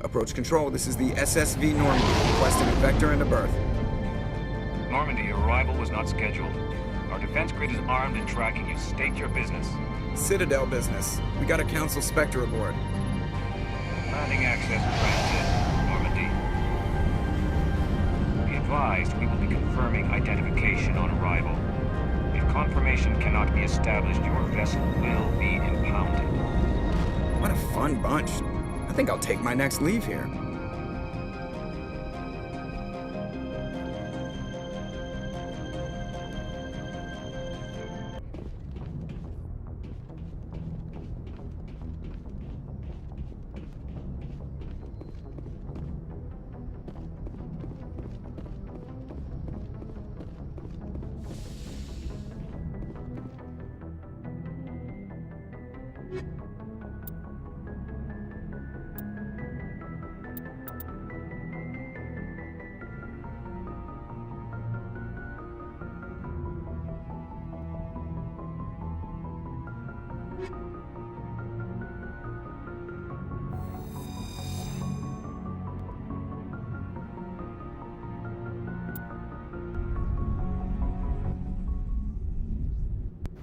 Approach control, this is the SSV Normandy, requesting a vector and a berth. Normandy, your arrival was not scheduled. Our defense grid is armed and tracking you. State your business. Citadel business. We got a Council Spectre aboard. Landing access granted, Normandy. Be advised, we will be confirming identification on arrival. If confirmation cannot be established, your vessel will be impounded. What a fun bunch. I think I'll take my next leave here.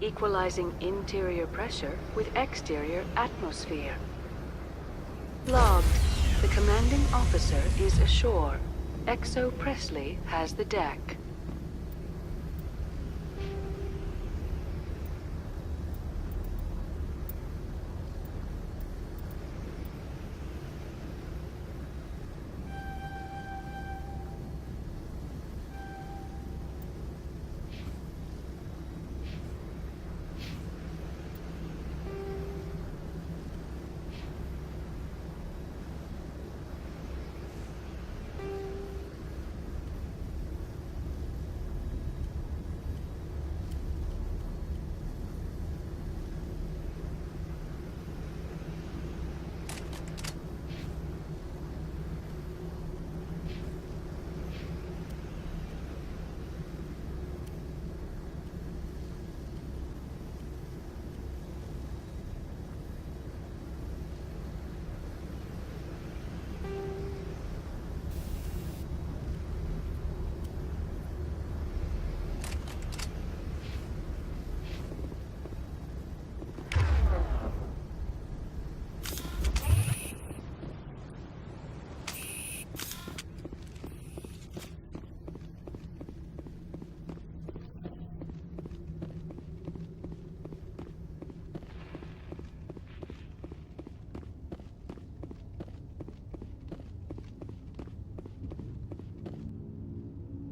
Equalizing interior pressure with exterior atmosphere. Logged. The commanding officer is ashore. Exo Presley has the deck.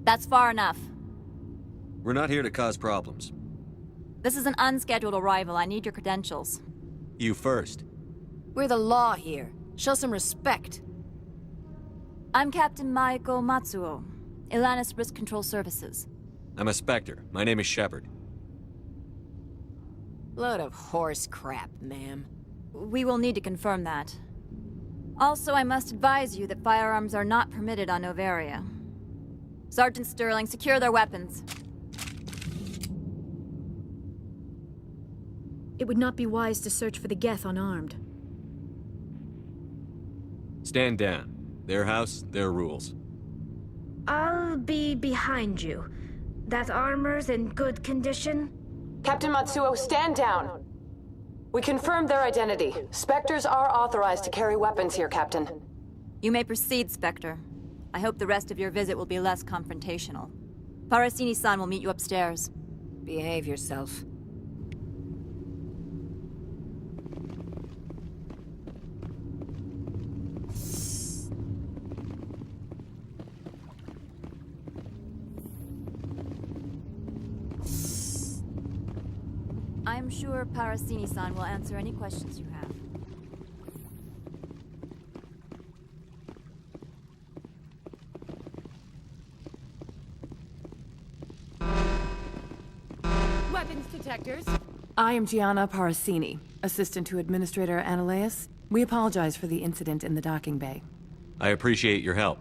That's far enough. We're not here to cause problems. This is an unscheduled arrival. I need your credentials. You first. We're the law here. Show some respect. I'm Captain Maiko Matsuo, Ilanis Risk Control Services. I'm a Spectre. My name is Shepard. Load of horse crap, ma'am. We will need to confirm that. Also, I must advise you that firearms are not permitted on Noveria. Sergeant Sterling, secure their weapons. It would not be wise to search for the Geth unarmed. Stand down. Their house, their rules. I'll be behind you. That armor's in good condition? Captain Matsuo, stand down. We confirmed their identity. Spectres are authorized to carry weapons here, Captain. You may proceed, Spectre. I hope the rest of your visit will be less confrontational. Parasini-san will meet you upstairs. Behave yourself. I am sure Parasini-san will answer any questions you have. Weapons detectors. I am Gianna Parasini, assistant to Administrator Ananias. We apologize for the incident in the docking bay. I appreciate your help.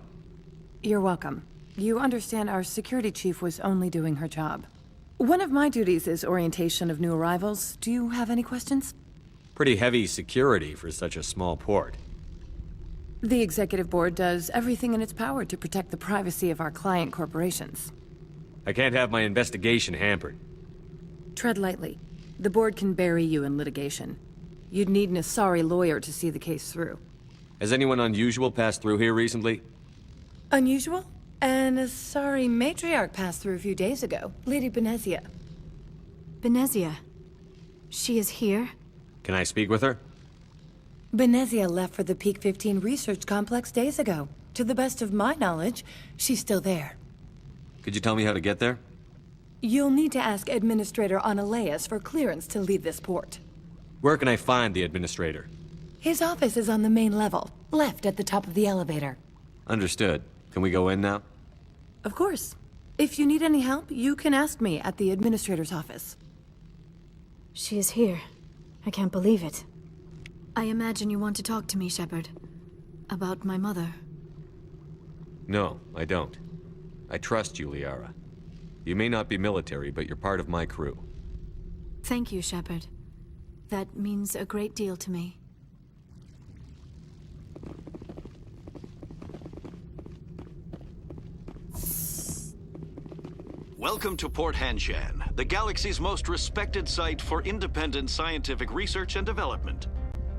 You're welcome. You understand our security chief was only doing her job. One of my duties is orientation of new arrivals. Do you have any questions? Pretty heavy security for such a small port. The Executive Board does everything in its power to protect the privacy of our client corporations. I can't have my investigation hampered. Tread lightly. The Board can bury you in litigation. You'd need an Asari lawyer to see the case through. Has anyone unusual passed through here recently? Unusual? An Asari matriarch passed through a few days ago. Lady Benezia. Benezia. She is here? Can I speak with her? Benezia left for the Peak 15 research complex days ago. To the best of my knowledge, she's still there. Could you tell me how to get there? You'll need to ask Administrator Analeas for clearance to leave this port. Where can I find the Administrator? His office is on the main level, left at the top of the elevator. Understood. Can we go in now? Of course. If you need any help, you can ask me at the Administrator's office. She is here. I can't believe it. I imagine you want to talk to me, Shepard. About my mother. No, I don't. I trust you, Liara. You may not be military, but you're part of my crew. Thank you, Shepard. That means a great deal to me. Welcome to Port Hanshan, the galaxy's most respected site for independent scientific research and development.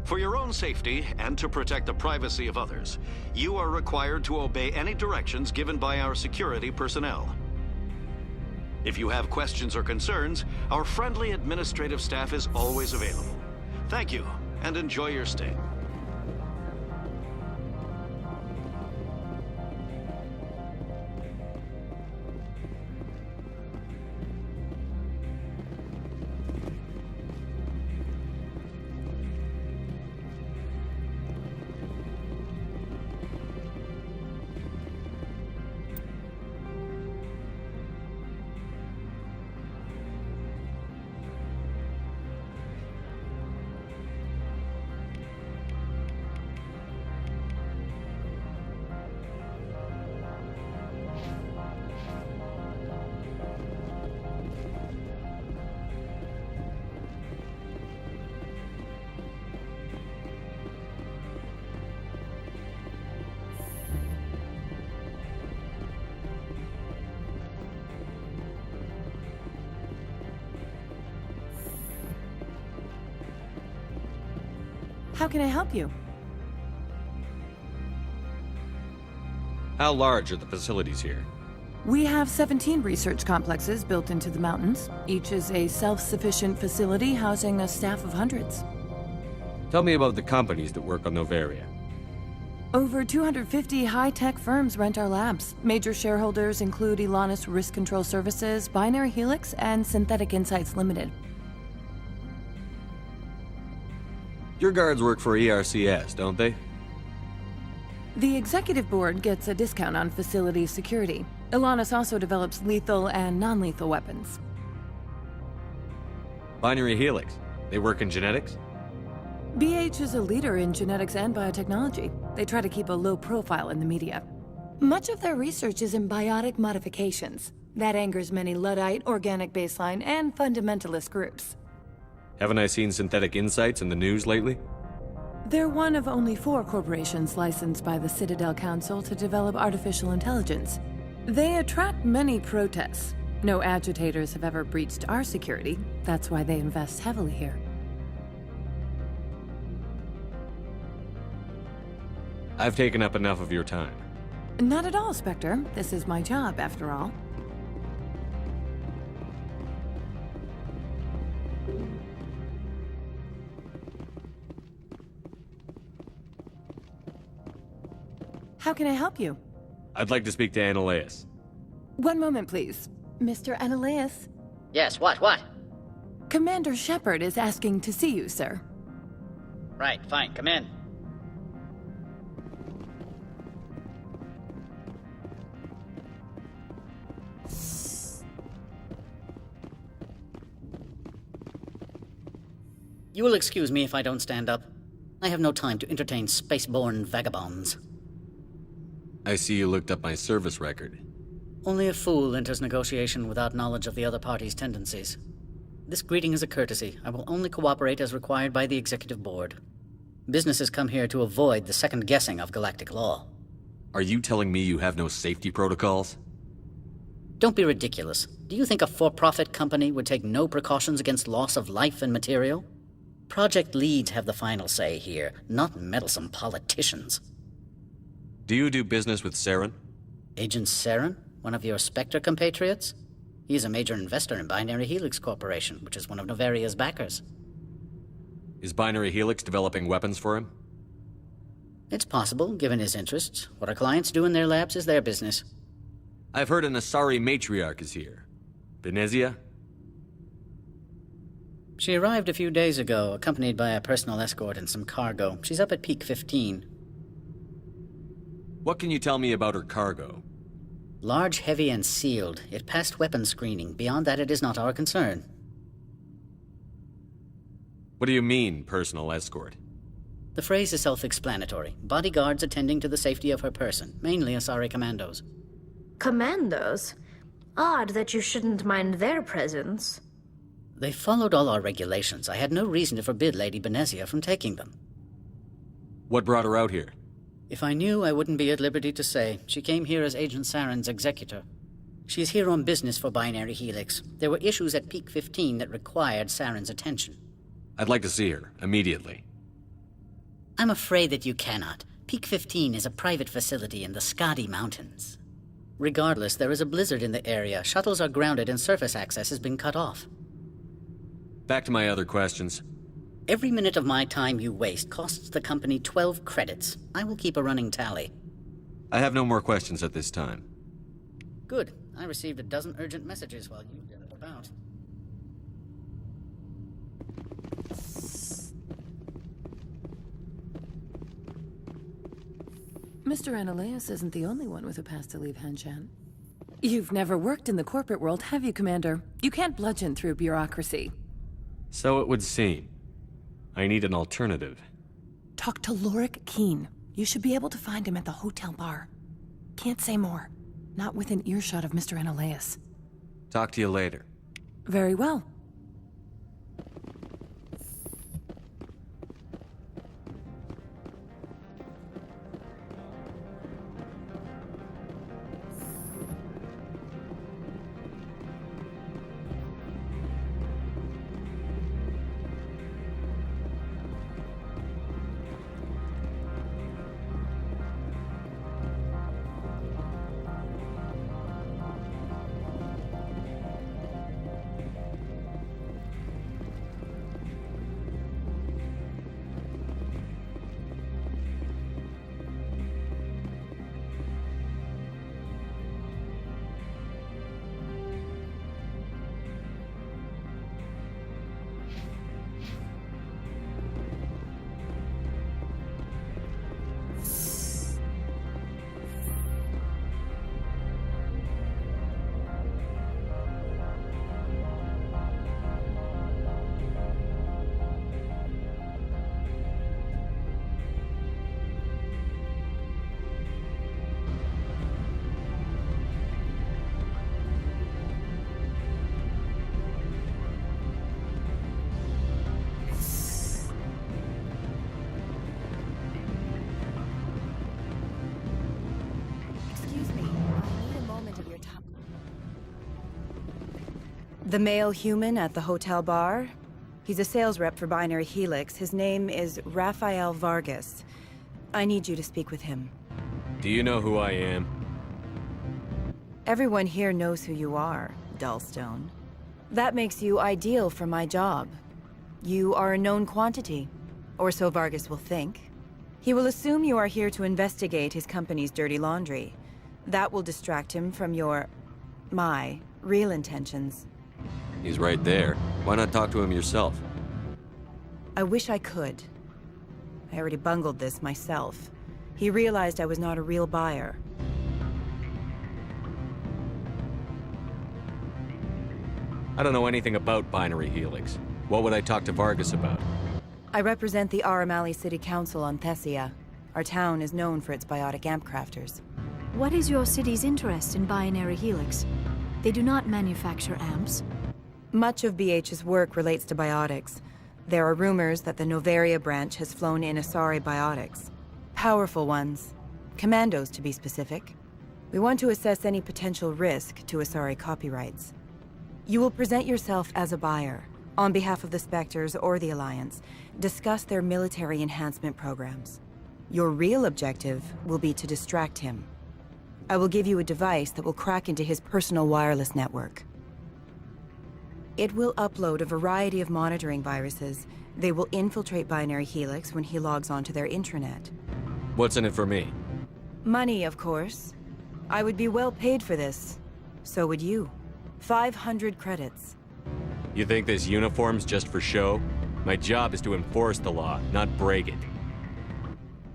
For your own safety, and to protect the privacy of others, you are required to obey any directions given by our security personnel. If you have questions or concerns, our friendly administrative staff is always available. Thank you, and enjoy your stay. How can I help you? How large are the facilities here? We have 17 research complexes built into the mountains. Each is a self-sufficient facility housing a staff of hundreds. Tell me about the companies that work on Noveria. Over 250 high-tech firms rent our labs. Major shareholders include Elanus Risk Control Services, Binary Helix, and Synthetic Insights Limited. Your guards work for ERCS, don't they? The Executive Board gets a discount on facility security. Elanus also develops lethal and non-lethal weapons. Binary Helix. They work in genetics? BH is a leader in genetics and biotechnology. They try to keep a low profile in the media. Much of their research is in biotic modifications. That angers many Luddite, organic baseline, and fundamentalist groups. Haven't I seen Synthetic Insights in the news lately? They're one of only 4 corporations licensed by the Citadel Council to develop artificial intelligence. They attract many protests. No agitators have ever breached our security. That's why they invest heavily here. I've taken up enough of your time. Not at all, Spectre. This is my job, after all. How can I help you? I'd like to speak to Analeas. One moment, please. Mr. Analeas? Yes, what? Commander Shepard is asking to see you, sir. Right, fine, come in. You will excuse me if I don't stand up. I have no time to entertain spaceborne vagabonds. I see you looked up my service record. Only a fool enters negotiation without knowledge of the other party's tendencies. This greeting is a courtesy. I will only cooperate as required by the Executive Board. Businesses come here to avoid the second guessing of galactic law. Are you telling me you have no safety protocols? Don't be ridiculous. Do you think a for-profit company would take no precautions against loss of life and material? Project leads have the final say here, not meddlesome politicians. Do you do business with Saren? Agent Saren? One of your Spectre compatriots? He's a major investor in Binary Helix Corporation, which is one of Noveria's backers. Is Binary Helix developing weapons for him? It's possible, given his interests. What our clients do in their labs is their business. I've heard an Asari matriarch is here. Venezia? She arrived a few days ago, accompanied by a personal escort and some cargo. She's up at Peak 15. What can you tell me about her cargo? Large, heavy, and sealed. It passed weapons screening. Beyond that, it is not our concern. What do you mean, personal escort? The phrase is self-explanatory. Bodyguards attending to the safety of her person, mainly Asari commandos. Commandos? Odd that you shouldn't mind their presence. They followed all our regulations. I had no reason to forbid Lady Benezia from taking them. What brought her out here? If I knew, I wouldn't be at liberty to say. She came here as Agent Saren's executor. She's here on business for Binary Helix. There were issues at Peak 15 that required Saren's attention. I'd like to see her, immediately. I'm afraid that you cannot. Peak 15 is a private facility in the Skadi Mountains. Regardless, there is a blizzard in the area. Shuttles are grounded and surface access has been cut off. Back to my other questions. Every minute of my time you waste costs the company 12 credits. I will keep a running tally. I have no more questions at this time. Good. I received a dozen urgent messages while you did it about. Mr. Ananias isn't the only one with a past to leave Hanshan. You've never worked in the corporate world, have you, Commander? You can't bludgeon through bureaucracy. So it would seem. I need an alternative. Talk to Lorik Keen. You should be able to find him at the hotel bar. Can't say more. Not within earshot of Mr. Ananias. Talk to you later. Very well. The male human at the hotel bar? He's a sales rep for Binary Helix. His name is Rafael Vargas. I need you to speak with him. Do you know who I am? Everyone here knows who you are, Dullstone. That makes you ideal for my job. You are a known quantity, or so Vargas will think. He will assume you are here to investigate his company's dirty laundry. That will distract him from my real intentions. He's right there. Why not talk to him yourself? I wish I could. I already bungled this myself. He realized I was not a real buyer. I don't know anything about Binary Helix. What would I talk to Vargas about? I represent the Aramali City Council on Thessia. Our town is known for its biotic amp crafters. What is your city's interest in Binary Helix? They do not manufacture amps. Much of BH's work relates to biotics. There are rumors that the Noveria branch has flown in Asari biotics. Powerful ones. Commandos, to be specific. We want to assess any potential risk to Asari copyrights. You will present yourself as a buyer, on behalf of the Spectres or the Alliance, discuss their military enhancement programs. Your real objective will be to distract him. I will give you a device that will crack into his personal wireless network. It will upload a variety of monitoring viruses. They will infiltrate Binary Helix when he logs onto their intranet. What's in it for me? Money, of course. I would be well paid for this. So would you. 500 credits. You think this uniform's just for show? My job is to enforce the law, not break it.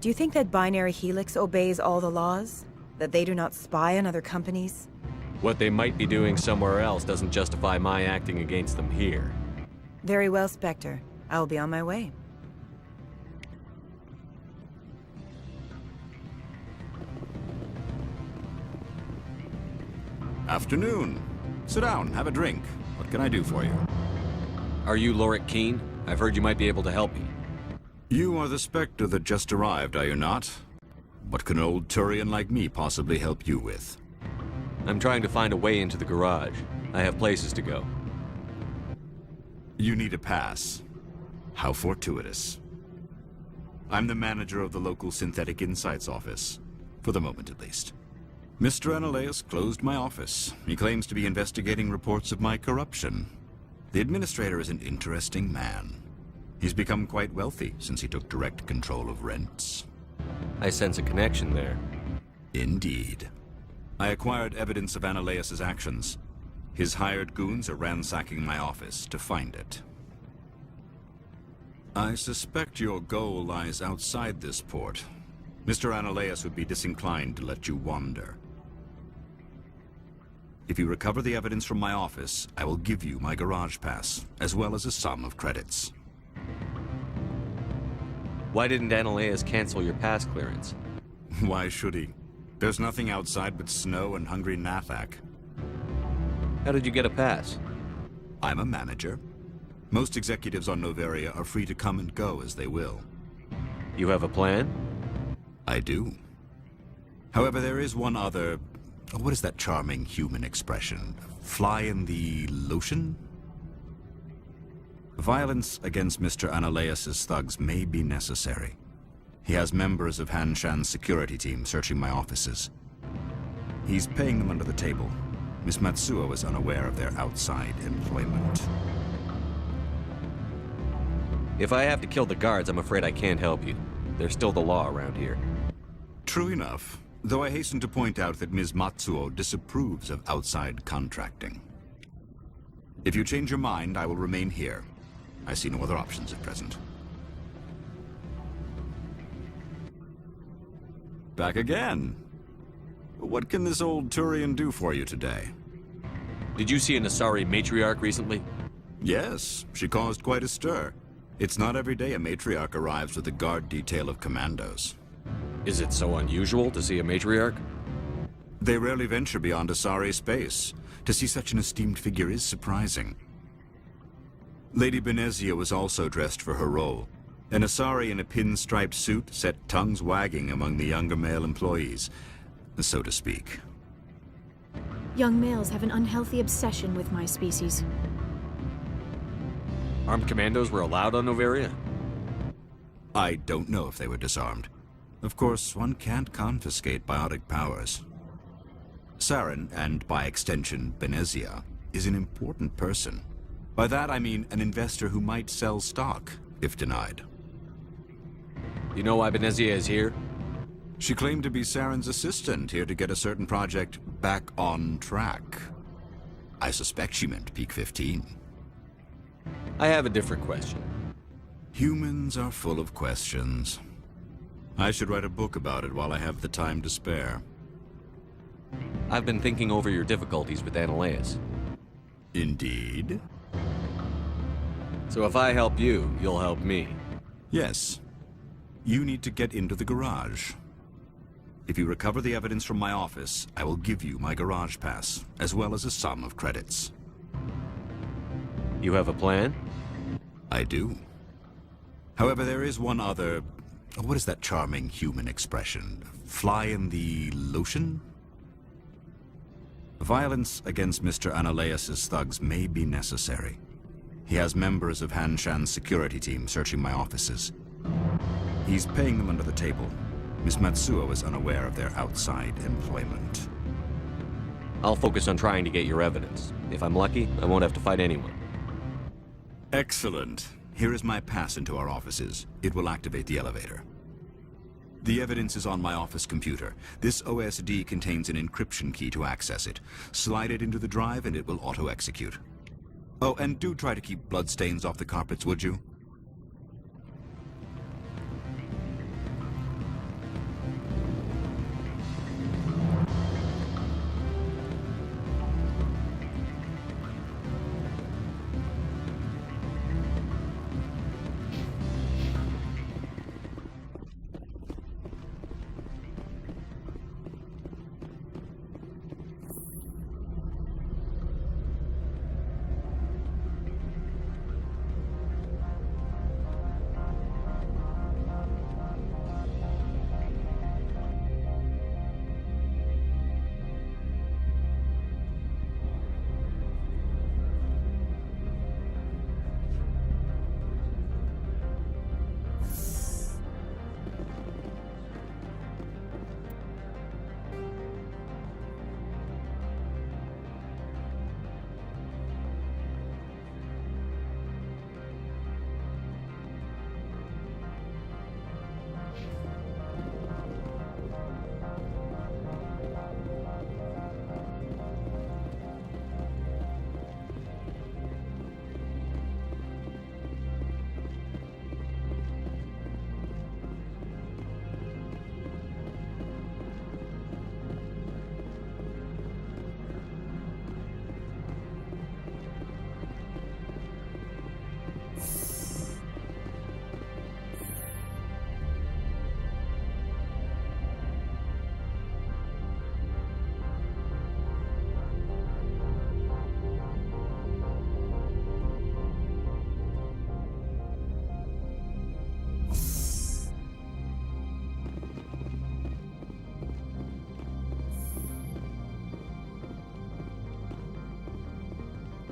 Do you think that Binary Helix obeys all the laws? That they do not spy on other companies? What they might be doing somewhere else doesn't justify my acting against them here. Very well, Spectre. I will be on my way. Afternoon. Sit down, have a drink. What can I do for you? Are you Lorik Keen? I've heard you might be able to help me. You are the Spectre that just arrived, are you not? What can an old Turian like me possibly help you with? I'm trying to find a way into the garage. I have places to go. You need a pass. How fortuitous. I'm the manager of the local Synthetic Insights office. For the moment, at least. Mr. Analeus closed my office. He claims to be investigating reports of my corruption. The administrator is an interesting man. He's become quite wealthy since he took direct control of rents. I sense a connection there. Indeed. I acquired evidence of Analeus's actions. His hired goons are ransacking my office to find it. I suspect your goal lies outside this port. Mr. Analeus would be disinclined to let you wander. If you recover the evidence from my office, I will give you my garage pass, as well as a sum of credits. Why didn't Analeus cancel your pass clearance? Why should he? There's nothing outside but snow and hungry Nathak. How did you get a pass? I'm a manager. Most executives on Noveria are free to come and go as they will. You have a plan? I do. However, there is one other... what is that charming human expression? Fly in the lotion? Violence against Mr. Analeus's thugs may be necessary. He has members of Han Shan's security team searching my offices. He's paying them under the table. Miss Matsuo is unaware of their outside employment. If I have to kill the guards, I'm afraid I can't help you. There's still the law around here. True enough, though I hasten to point out that Ms. Matsuo disapproves of outside contracting. If you change your mind, I will remain here. I see no other options at present. Back again. What can this old Turian do for you today? Did you see an Asari matriarch recently? Yes, she caused quite a stir. It's not every day a matriarch arrives with a guard detail of commandos. Is it so unusual to see a matriarch? They rarely venture beyond Asari space. To see such an esteemed figure is surprising. Lady Benezia was also dressed for her role. An Asari in a pinstriped suit set tongues wagging among the younger male employees, so to speak. Young males have an unhealthy obsession with my species. Armed commandos were allowed on Noveria? I don't know if they were disarmed. Of course, one can't confiscate biotic powers. Saren, and by extension, Benezia, is an important person. By that I mean an investor who might sell stock, if denied. You know why Benezia is here? She claimed to be Saren's assistant, here to get a certain project back on track. I suspect she meant Peak 15. I have a different question. Humans are full of questions. I should write a book about it while I have the time to spare. I've been thinking over your difficulties with Analeus. Indeed? So if I help you, you'll help me. Yes. You need to get into the garage. If you recover the evidence from my office, I will give you my garage pass, as well as a sum of credits. You have a plan? I do. However, there is one other... What is that charming human expression? Fly in the lotion? Violence against Mr. Ananias' thugs may be necessary. He has members of Han Shan's security team searching my offices. He's paying them under the table. Miss Matsuo is unaware of their outside employment. I'll focus on trying to get your evidence. If I'm lucky, I won't have to fight anyone. Excellent. Here is my pass into our offices. It will activate the elevator. The evidence is on my office computer. This OSD contains an encryption key to access it. Slide it into the drive and it will auto-execute. Oh, and do try to keep bloodstains off the carpets, would you?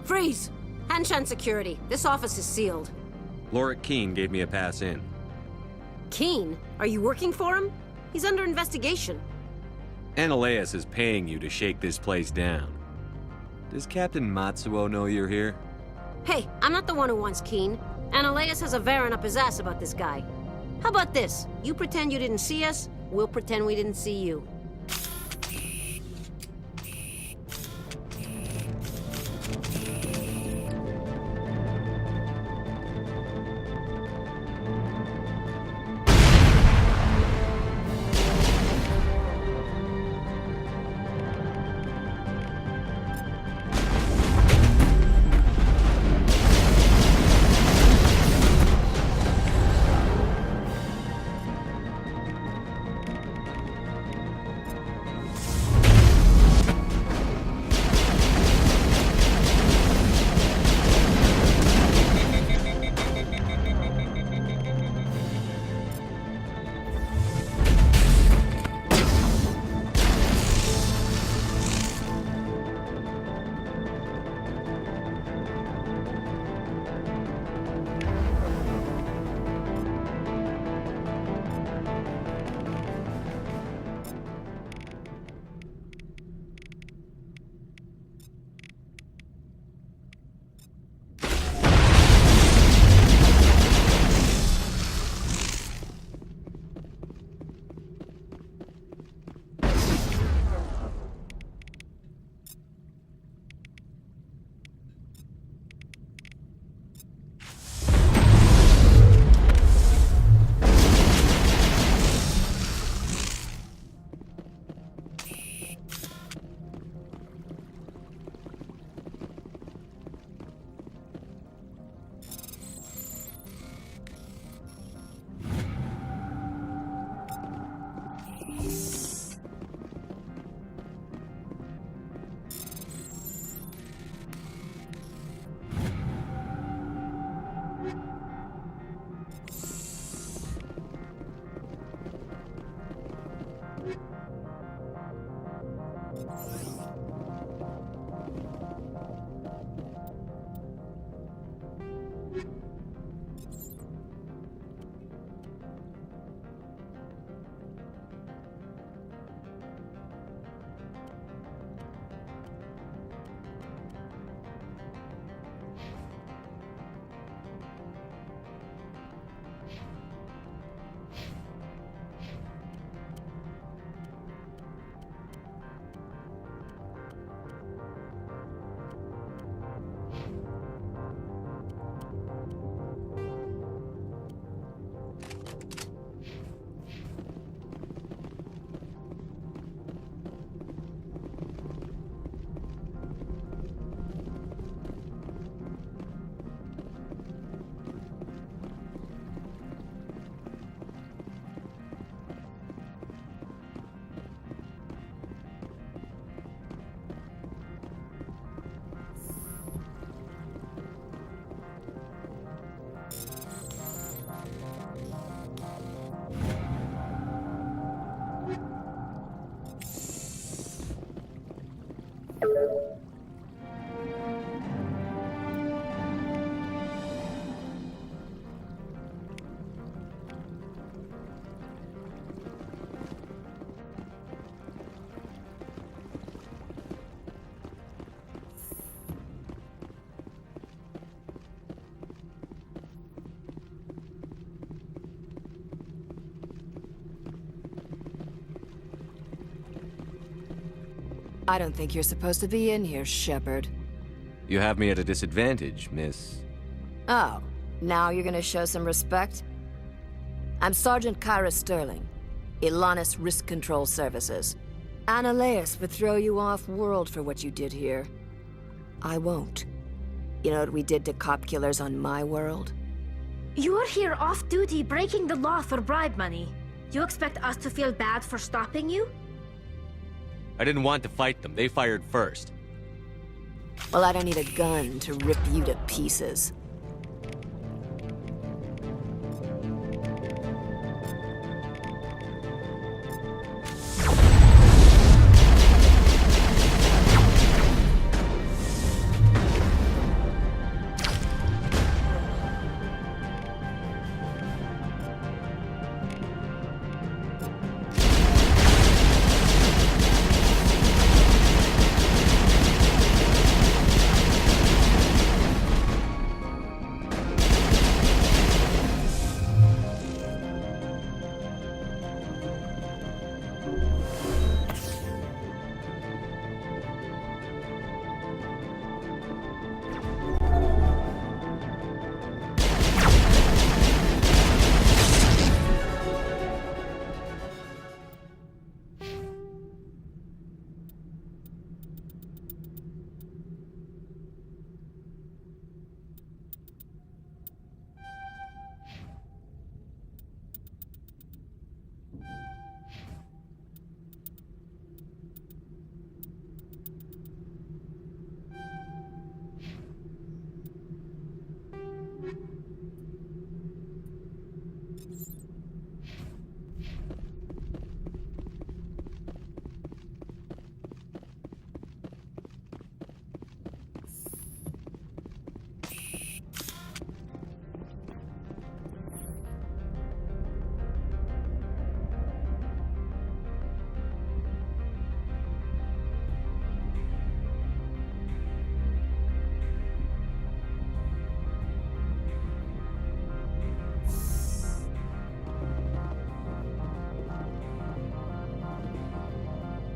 Freeze! Han Shan security. This office is sealed. Lorik Keene gave me a pass in. Keene? Are you working for him? He's under investigation. Ananias is paying you to shake this place down. Does Captain Matsuo know you're here? Hey, I'm not the one who wants Keene. Ananias has a Varen up his ass about this guy. How about this? You pretend you didn't see us, we'll pretend we didn't see you. I don't think you're supposed to be in here, Shepard. You have me at a disadvantage, miss. Oh, now you're gonna show some respect? I'm Sergeant Kyra Sterling, Ilanis Risk Control Services. Analeas would throw you off-world for what you did here. I won't. You know what we did to cop killers on my world? You're here off-duty breaking the law for bribe money. You expect us to feel bad for stopping you? I didn't want to fight them. They fired first. Well, I don't need a gun to rip you to pieces.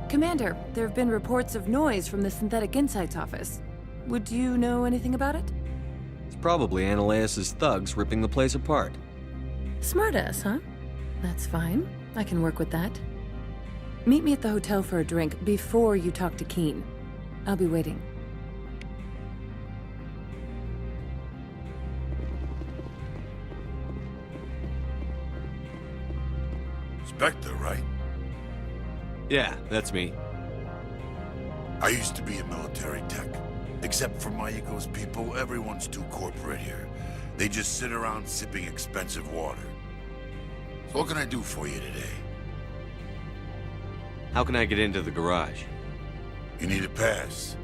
Commander, there have been reports of noise from the Synthetic Insights office. Would you know anything about it? It's probably Analeas' thugs ripping the place apart. Smartass, huh? That's fine. I can work with that. Meet me at the hotel for a drink before you talk to Keen. I'll be waiting. Spectre, right? Yeah, that's me. I used to be a military tech. Except for Mayuko's people, everyone's too corporate here. They just sit around sipping expensive water. So what can I do for you today? How can I get into the garage? You need a pass.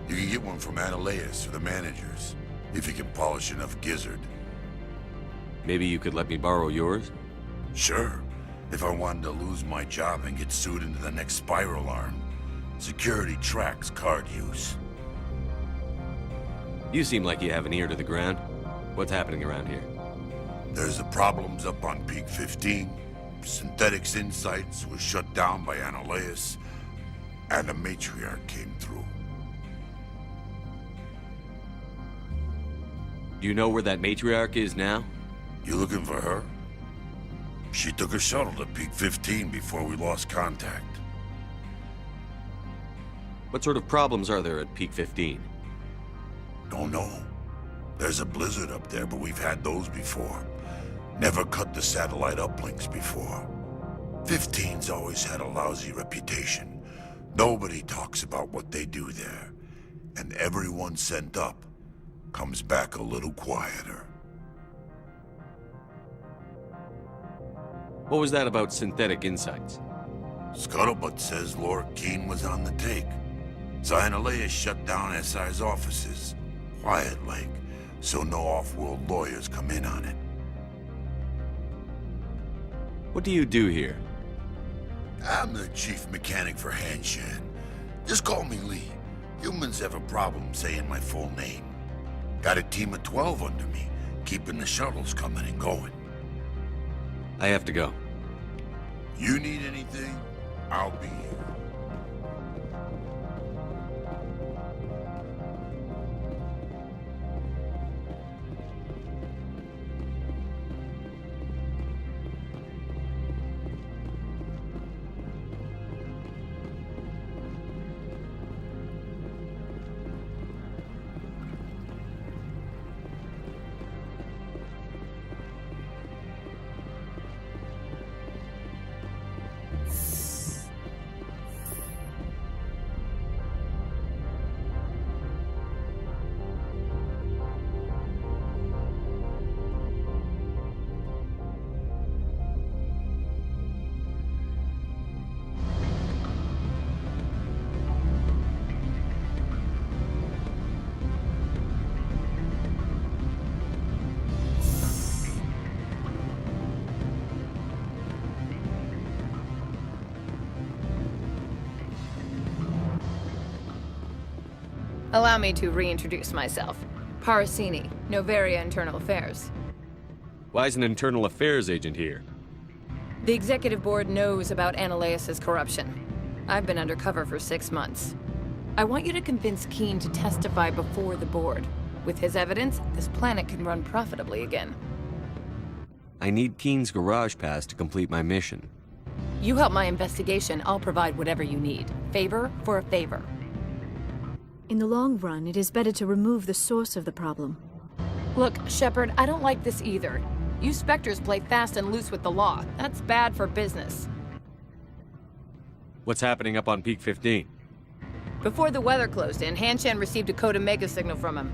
You can get one from Analeas or the managers, if you can polish enough gizzard. Maybe you could let me borrow yours? Sure. If I wanted to lose my job and get sued into the next spiral arm. Security tracks card use. You seem like you have an ear to the ground. What's happening around here? There's the problems up on Peak 15. Synthetics Insights was shut down by Analeas, and a matriarch came through. Do you know where that matriarch is now? You looking for her? She took a shuttle to Peak 15 before we lost contact. What sort of problems are there at Peak 15? Don't know. There's a blizzard up there, but we've had those before. Never cut the satellite uplinks before. 15's always had a lousy reputation. Nobody talks about what they do there. And everyone sent up comes back a little quieter. What was that about Synthetic Insights? Scuttlebutt says Lord Keene was on the take. So Analeas shut down SI's offices. Quiet-like, so no off-world lawyers come in on it. What do you do here? I'm the chief mechanic for Hanshan. Just call me Lee. Humans have a problem saying my full name. Got a team of 12 under me, keeping the shuttles coming and going. I have to go. You need anything, I'll be here. Allow me to reintroduce myself. Parasini, Noveria Internal Affairs. Why is an internal affairs agent here? The executive board knows about Analeas' corruption. I've been undercover for 6 months. I want you to convince Keene to testify before the board. With his evidence, this planet can run profitably again. I need Keene's garage pass to complete my mission. You help my investigation, I'll provide whatever you need. Favor for a favor. In the long run, it is better to remove the source of the problem. Look, Shepard, I don't like this either. You Spectres play fast and loose with the law. That's bad for business. What's happening up on Peak 15? Before the weather closed in, Hanshan received a Code Omega signal from him.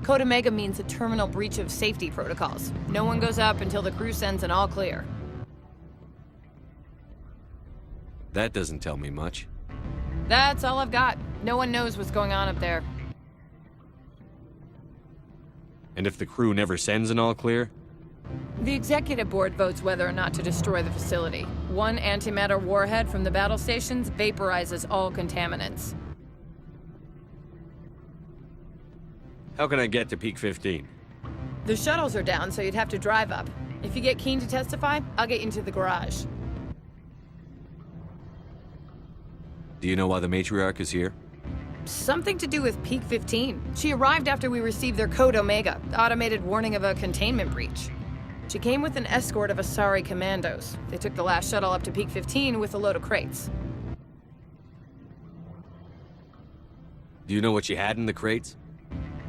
Code Omega means a terminal breach of safety protocols. No one goes up until the crew sends an all clear. That doesn't tell me much. That's all I've got. No one knows what's going on up there. And if the crew never sends an all clear? The executive board votes whether or not to destroy the facility. One antimatter warhead from the battle stations vaporizes all contaminants. How can I get to Peak 15? The shuttles are down, so you'd have to drive up. If you get Keene to testify, I'll get you into the garage. Do you know why the matriarch is here? Something to do with Peak 15. She arrived after we received their Code Omega, automated warning of a containment breach. She came with an escort of Asari commandos. They took the last shuttle up to Peak 15 with a load of crates. Do you know what she had in the crates?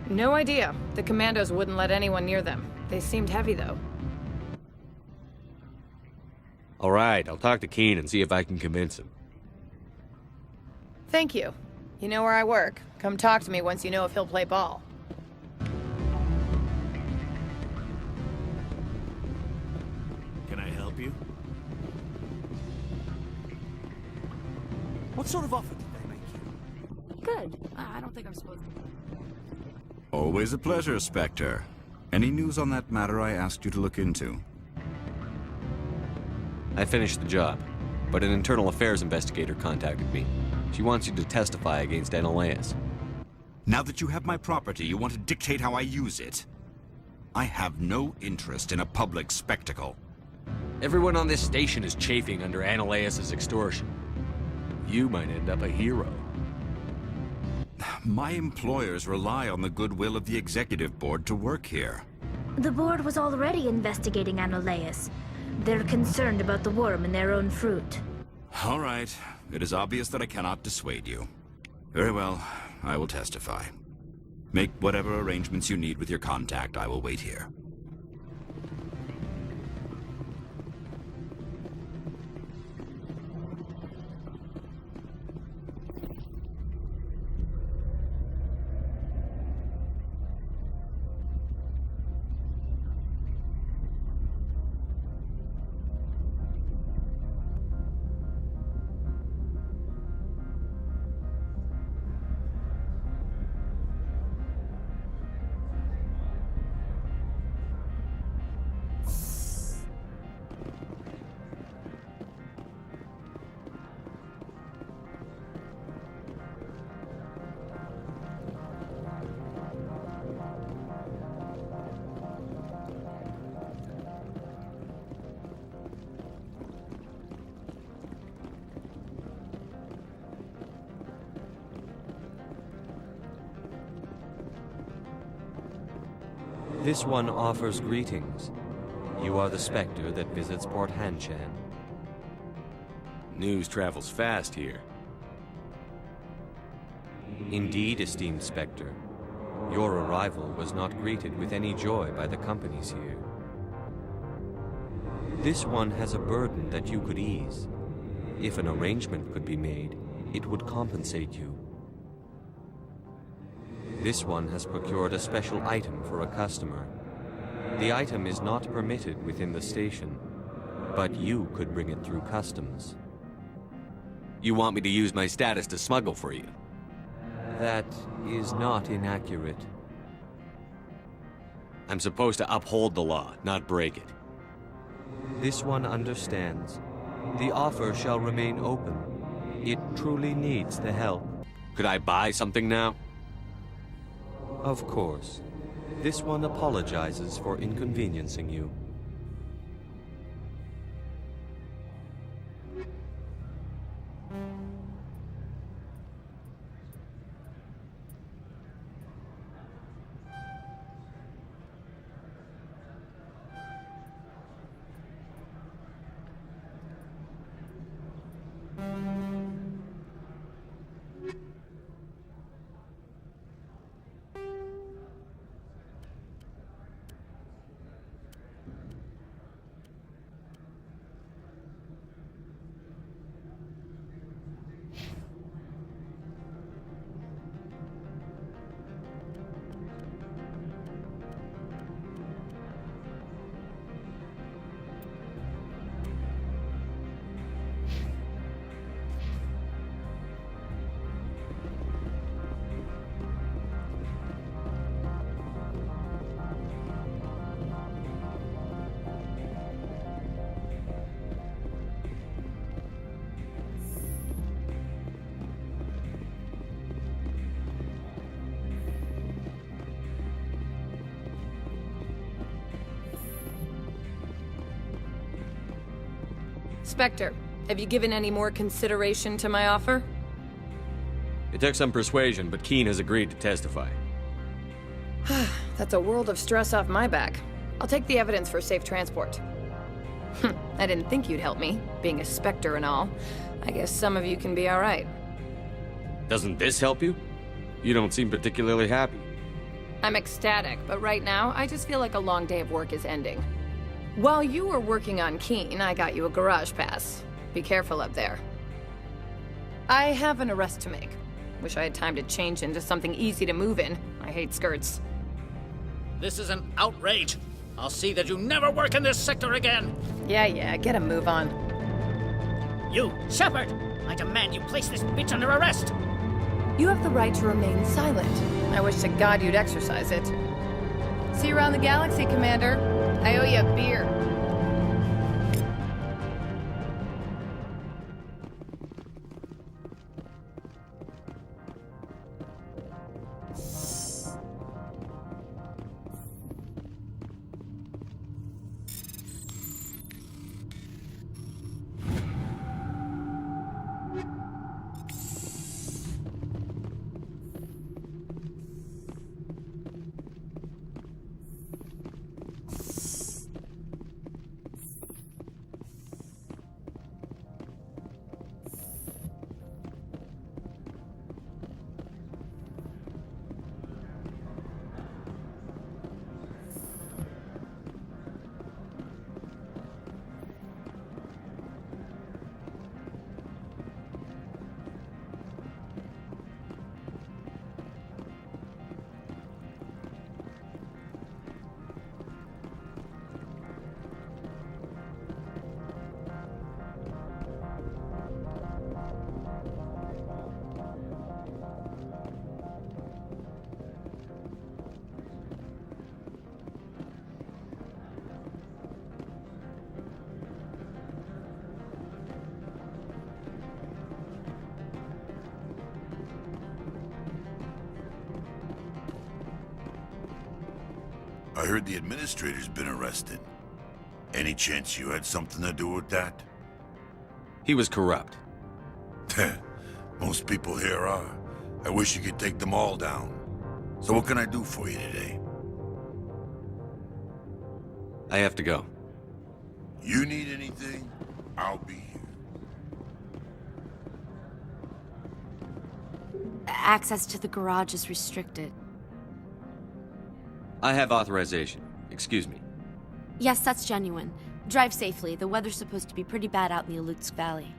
No idea. The commandos wouldn't let anyone near them. They seemed heavy, though. All right, I'll talk to Keene and see if I can convince him. Thank you. You know where I work. Come talk to me once you know if he'll play ball. Can I help you? What sort of offer did they make you? good. I don't think I'm supposed to. Always a pleasure, Spectre. Any news on that matter I asked you to look into? I finished the job, but an internal affairs investigator contacted me. She wants you to testify against Analeas. Now that you have my property, you want to dictate how I use it? I have no interest in a public spectacle. Everyone on this station is chafing under Analeas' extortion. You might end up a hero. My employers rely on the goodwill of the executive board to work here. The board was already investigating Analeas. They're concerned about the worm in their own fruit. All right. It is obvious that I cannot dissuade you. Very well. I will testify. Make whatever arrangements you need with your contact. I will wait here. This one offers greetings. You are the Spectre that visits Port Hanshan. News travels fast here. Indeed, esteemed Spectre. Your arrival was not greeted with any joy by the companies here. This one has a burden that you could ease. If an arrangement could be made, it would compensate you. This one has procured a special item for a customer. The item is not permitted within the station, but you could bring it through customs. You want me to use my status to smuggle for you? That is not inaccurate. I'm supposed to uphold the law, not break it. This one understands. The offer shall remain open. It truly needs the help. Could I buy something now? Of course. This one apologizes for inconveniencing you. Spectre, have you given any more consideration to my offer? It took some persuasion, but Keen has agreed to testify. That's a world of stress off my back. I'll take the evidence for safe transport. I didn't think you'd help me, being a Spectre and all. I guess some of you can be alright. Doesn't this help you? You don't seem particularly happy. I'm ecstatic, but right now, I just feel like a long day of work is ending. While you were working on Keen, I got you a garage pass. Be careful up there. I have an arrest to make. Wish I had time to change into something easy to move in. I hate skirts. This is an outrage. I'll see that you never work in this sector again. Yeah, get a move on. You, Shepard! I demand you place this bitch under arrest! You have the right to remain silent. I wish to God you'd exercise it. See you around the galaxy, Commander. I owe you a beer. I heard the administrator's been arrested. Any chance you had something to do with that? He was corrupt. Most people here are. I wish you could take them all down. So what can I do for you today? I have to go. You need anything, I'll be here. Access to the garage is restricted. I have authorization. Excuse me. Yes, that's genuine. Drive safely. The weather's supposed to be pretty bad out in the Alutsk Valley.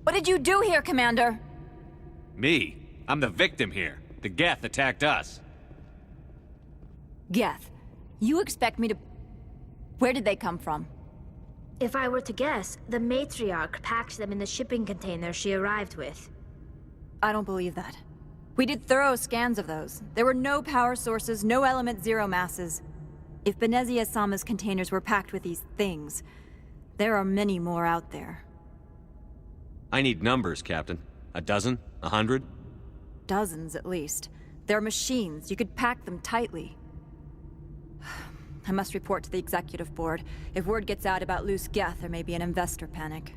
What did you do here, Commander? Me? I'm the victim here. The Geth attacked us. Geth, you expect me to... Where did they come from? If I were to guess, the matriarch packed them in the shipping container she arrived with. I don't believe that. We did thorough scans of those. There were no power sources, no element zero masses. If Benezia Sama's containers were packed with these things, there are many more out there. I need numbers, Captain. A dozen? 100? Dozens, at least. They're machines. You could pack them tightly. I must report to the executive board. If word gets out about loose Geth, there may be an investor panic.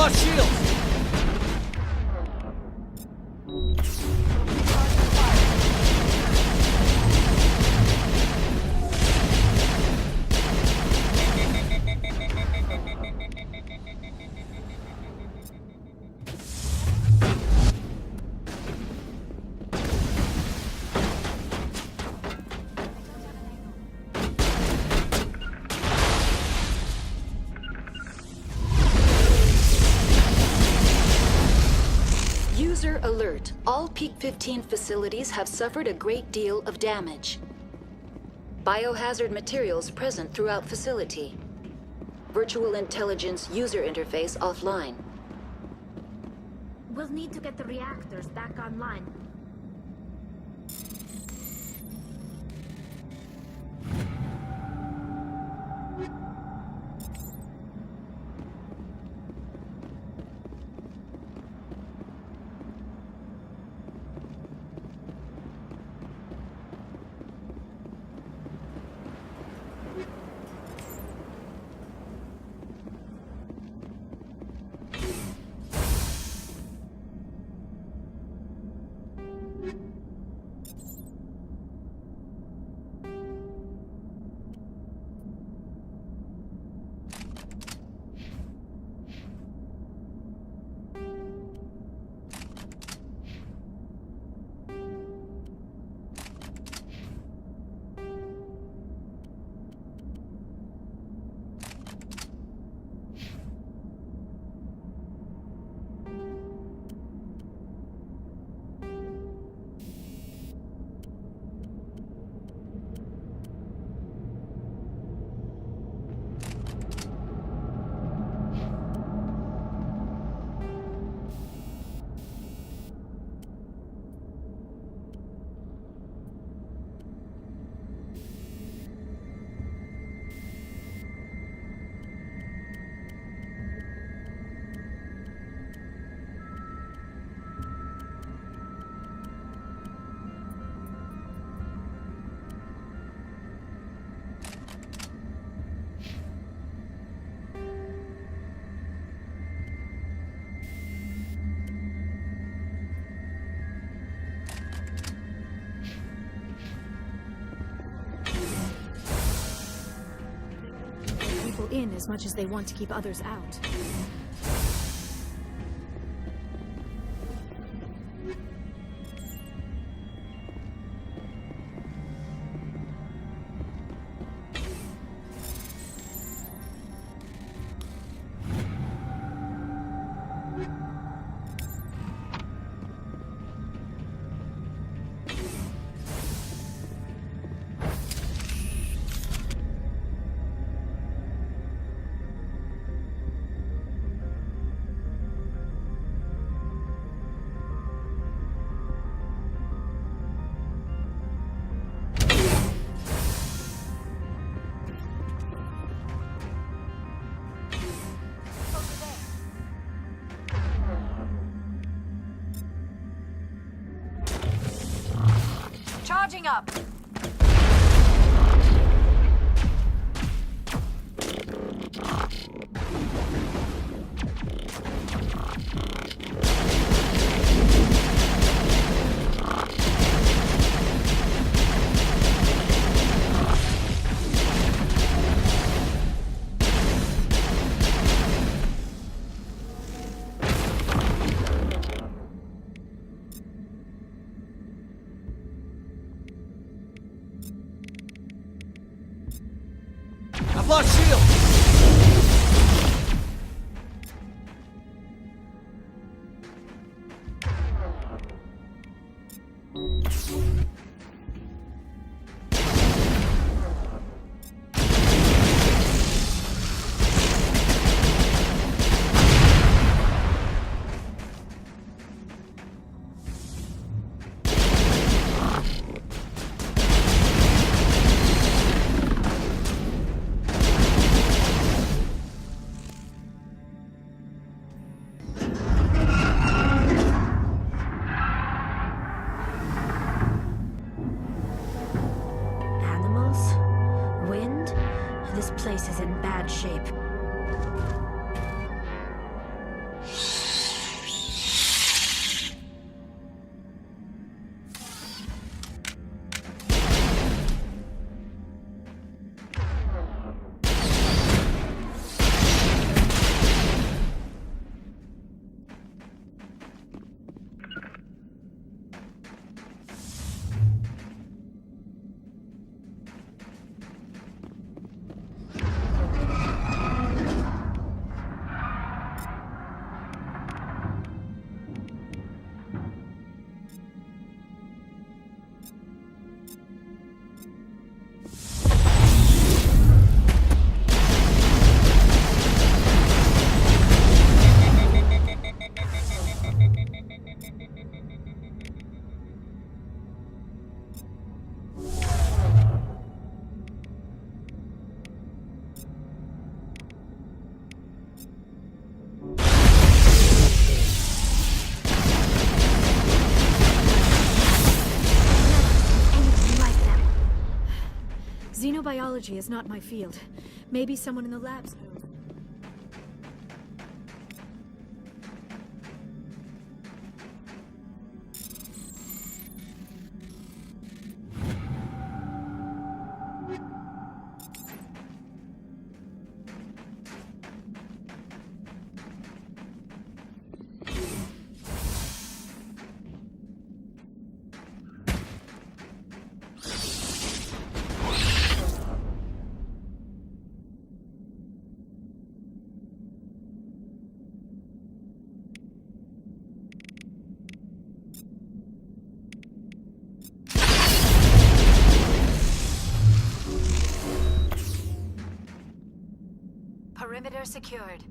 lost shields! User alert. All Peak 15 facilities have suffered a great deal of damage. Biohazard materials present throughout facility. Virtual intelligence user interface offline. We'll need to get the reactors back online. In as much as they want to keep others out. Charging up! I've lost shield! This place is in bad shape. Trilogy is not my field. Maybe someone in the labs knows. Perimeter secured.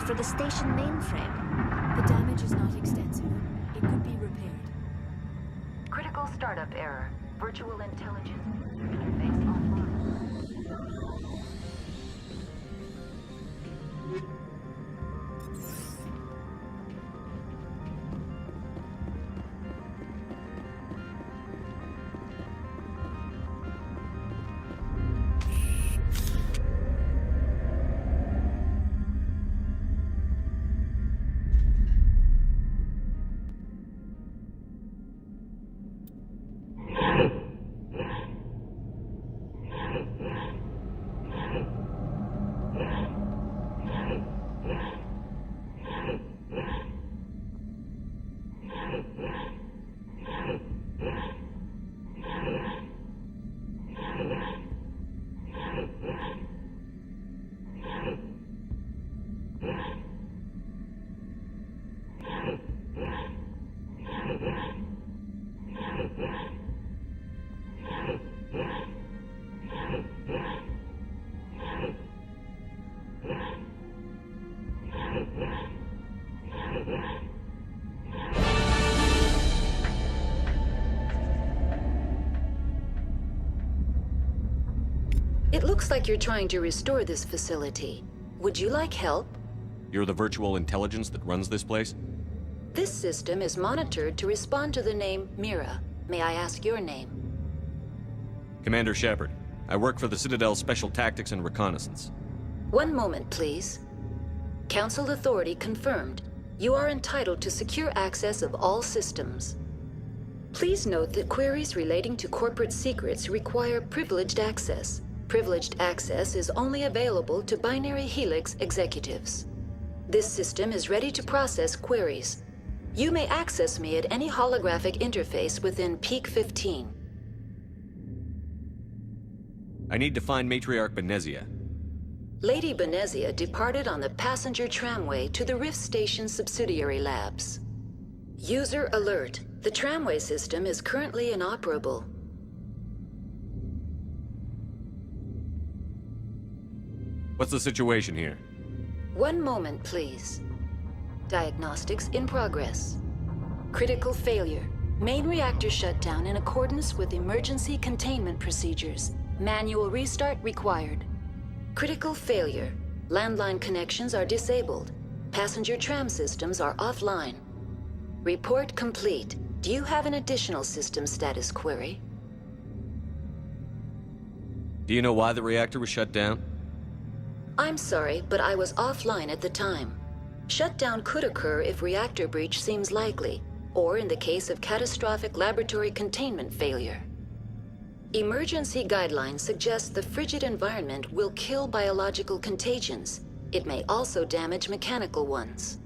For the station mainframe. The damage is not extensive. It could be repaired. Critical startup error. Virtual intelligence interface offline. It looks like you're trying to restore this facility. Would you like help? You're the virtual intelligence that runs this place? This system is monitored to respond to the name Mira. May I ask your name? Commander Shepard. I work for the Citadel's Special Tactics and Reconnaissance. One moment, please. Council authority confirmed. You are entitled to secure access of all systems. Please note that queries relating to corporate secrets require privileged access. Privileged access is only available to Binary Helix executives. This system is ready to process queries. You may access me at any holographic interface within Peak 15. I need to find Matriarch Benezia. Lady Benezia departed on the passenger tramway to the Rift Station subsidiary labs. User alert. The tramway system is currently inoperable. What's the situation here? One moment, please. Diagnostics in progress. Critical failure. Main reactor shut down in accordance with emergency containment procedures. Manual restart required. Critical failure. Landline connections are disabled. Passenger tram systems are offline. Report complete. Do you have an additional system status query? Do you know why the reactor was shut down? I'm sorry, but I was offline at the time. Shutdown could occur if reactor breach seems likely, or in the case of catastrophic laboratory containment failure. Emergency guidelines suggest the frigid environment will kill biological contagions. It may also damage mechanical ones.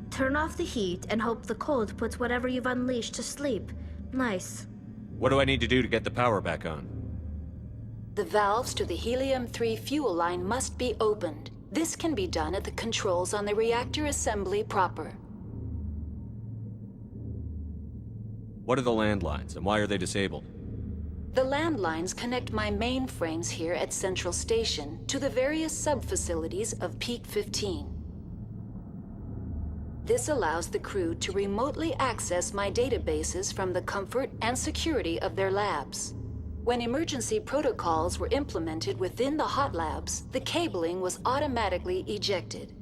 Turn off the heat and hope the cold puts whatever you've unleashed to sleep. Nice. What do I need to do to get the power back on? The valves to the helium-3 fuel line must be opened. This can be done at the controls on the reactor assembly proper. What are the landlines, and why are they disabled? The landlines connect my mainframes here at Central Station to the various sub-facilities of Peak 15. This allows the crew to remotely access my databases from the comfort and security of their labs. When emergency protocols were implemented within the hot labs, the cabling was automatically ejected.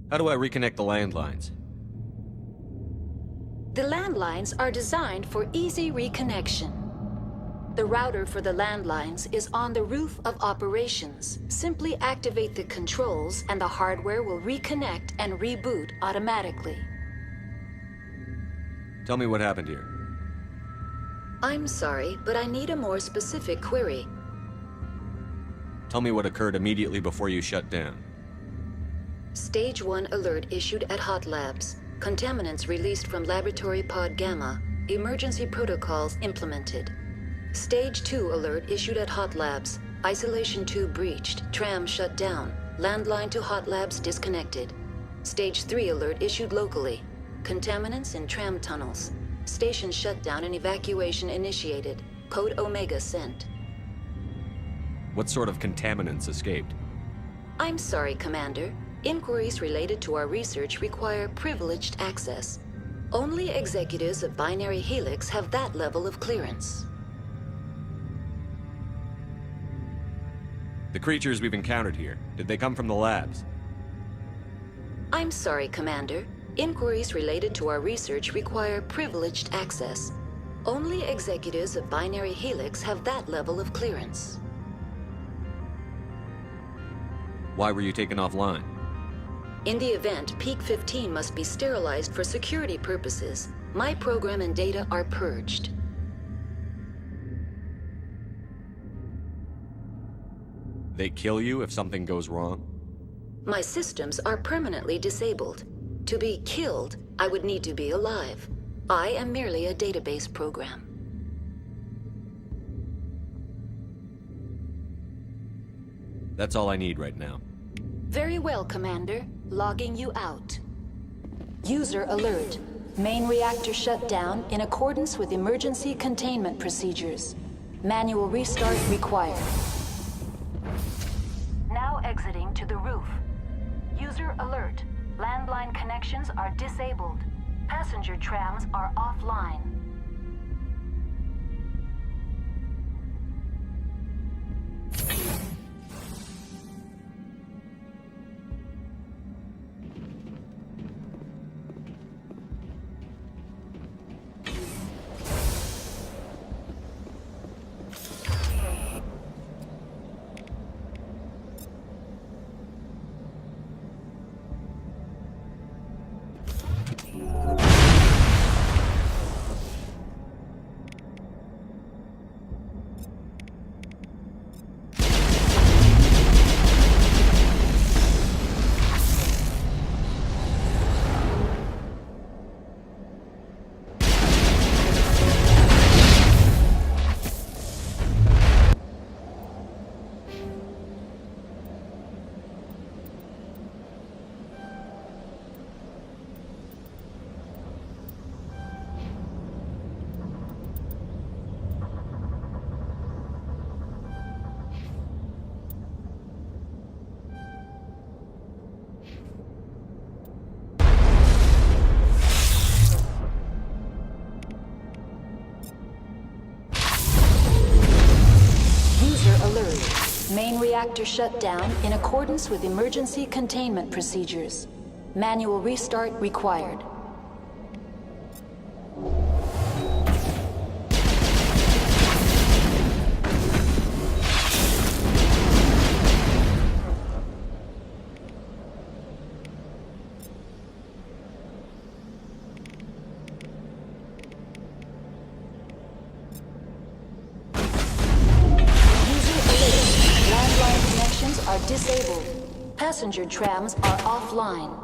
How do I reconnect the landlines? The landlines are designed for easy reconnection. The router for the landlines is on the roof of operations. Simply activate the controls and the hardware will reconnect and reboot automatically. Tell me what happened here. I'm sorry, but I need a more specific query. Tell me what occurred immediately before you shut down. Stage 1 alert issued at Hot Labs. Contaminants released from Laboratory Pod Gamma. Emergency protocols implemented. Stage 2 alert issued at Hot Labs. Isolation tube breached. Tram shut down. Landline to Hot Labs disconnected. Stage 3 alert issued locally. Contaminants in tram tunnels. Station shutdown and evacuation initiated. Code Omega sent. What sort of contaminants escaped? I'm sorry, Commander. Inquiries related to our research require privileged access. Only executives of Binary Helix have that level of clearance. The creatures we've encountered here, did they come from the labs? I'm sorry, Commander. Inquiries related to our research require privileged access. Only executives of Binary Helix have that level of clearance. Why were you taken offline? In the event, Peak 15 must be sterilized for security purposes. My program and data are purged. They kill you if something goes wrong? My systems are permanently disabled. To be killed, I would need to be alive. I am merely a database program. That's all I need right now. Very well, Commander. Logging you out. User alert. Main reactor shut down in accordance with emergency containment procedures. Manual restart required. Now exiting to the roof. User alert. Landline connections are disabled. Passenger trams are offline. Main reactor shut down in accordance with emergency containment procedures. Manual restart required. are disabled. Passenger trams are offline.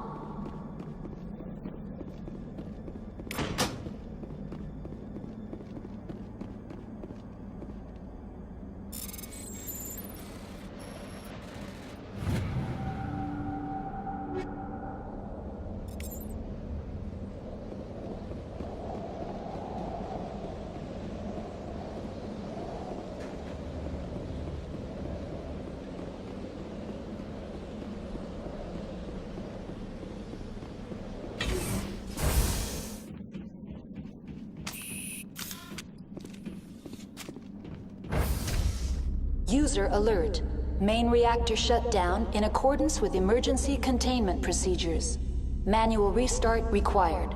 User alert. Main reactor shut down in accordance with emergency containment procedures. Manual restart required.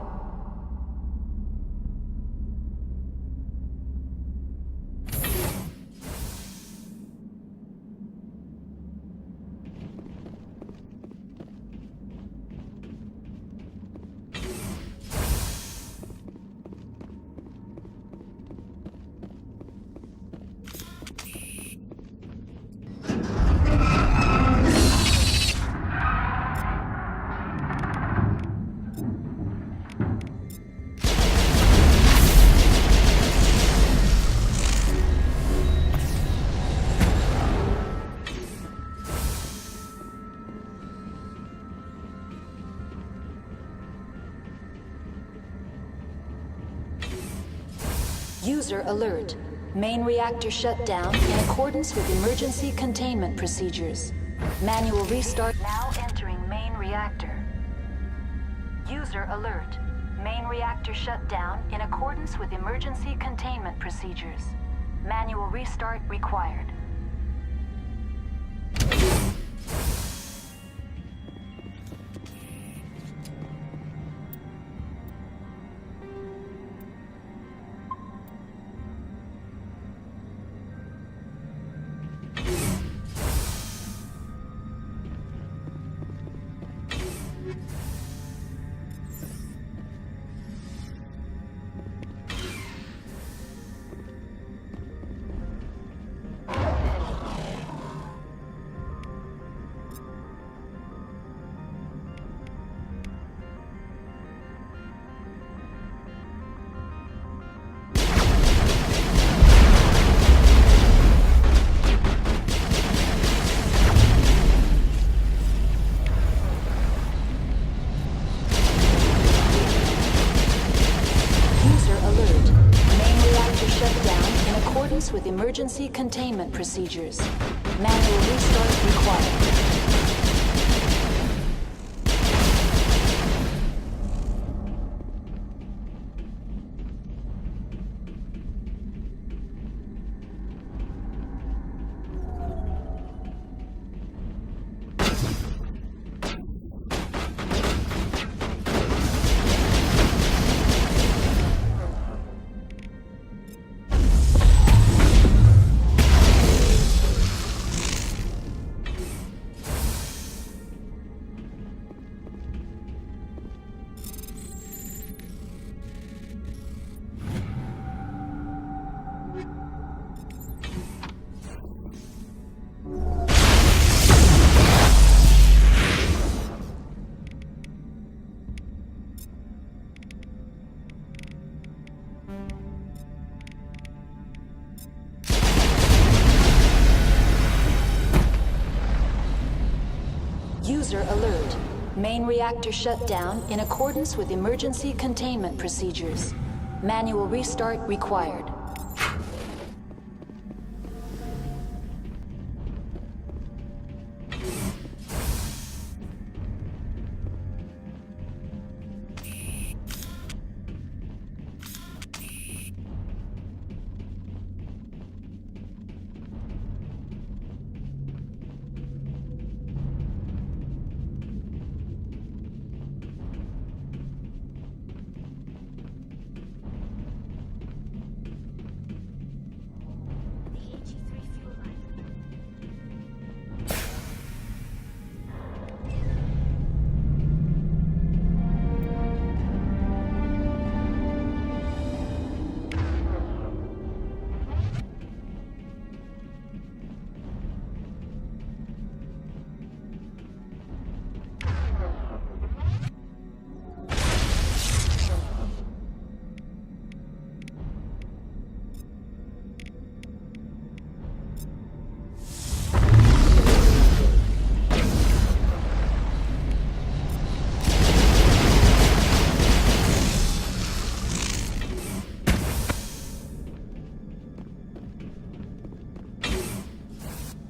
User alert. Main reactor shut down in accordance with emergency containment procedures. Manual restart now entering main reactor. User alert. Main reactor shut down in accordance with emergency containment procedures. Manual restart required. With emergency containment procedures. Manual restart required. User alert. Main reactor shut down in accordance with emergency containment procedures. Manual restart required.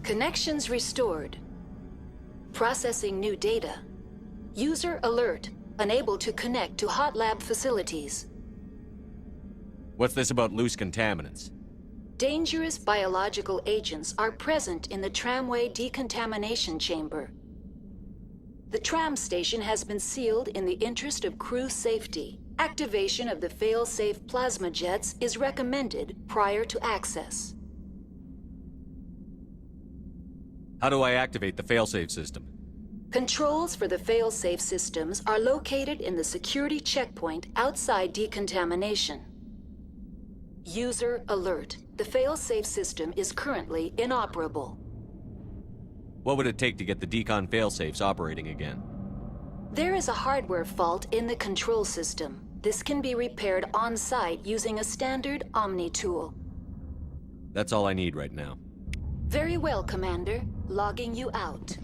Connections restored. Processing new data. User alert. Unable to connect to hot lab facilities. What's this about loose contaminants? Dangerous biological agents are present in the tramway decontamination chamber. The tram station has been sealed in the interest of crew safety. Activation of the fail-safe plasma jets is recommended prior to access. How do I activate the failsafe system? Controls for the fail-safe systems are located in the security checkpoint outside decontamination. User alert. The fail-safe system is currently inoperable. What would it take to get the decon failsafes operating again? There is a hardware fault in the control system. This can be repaired on-site using a standard Omni tool. That's all I need right now. Very well, Commander. Logging you out.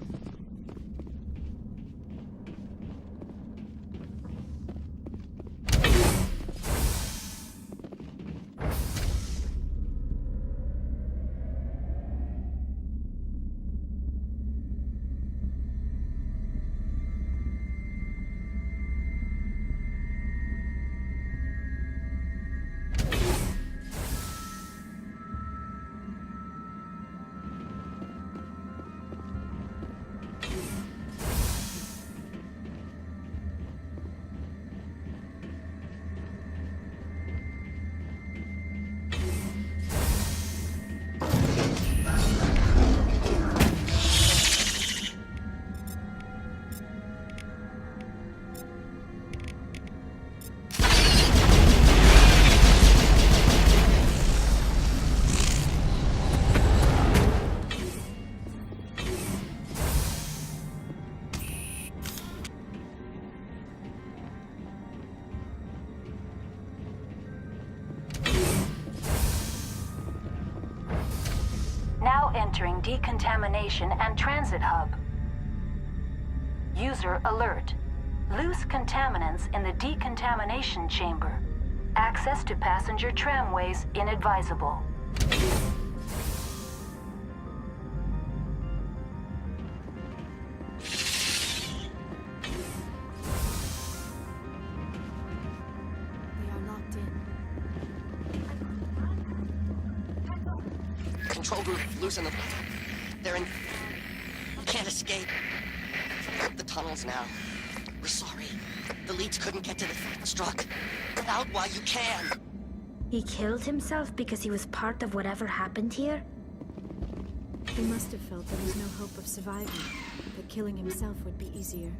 Now entering decontamination and transit hub. User alert. Loose contaminants in the decontamination chamber. Access to passenger tramways inadvisable. Control group, loosen them. They're in... Can't escape. The tunnels now. We're sorry. The leads couldn't get to the struck. Get out while you can. He killed himself because he was part of whatever happened here? He must have felt there was no hope of surviving, that killing himself would be easier.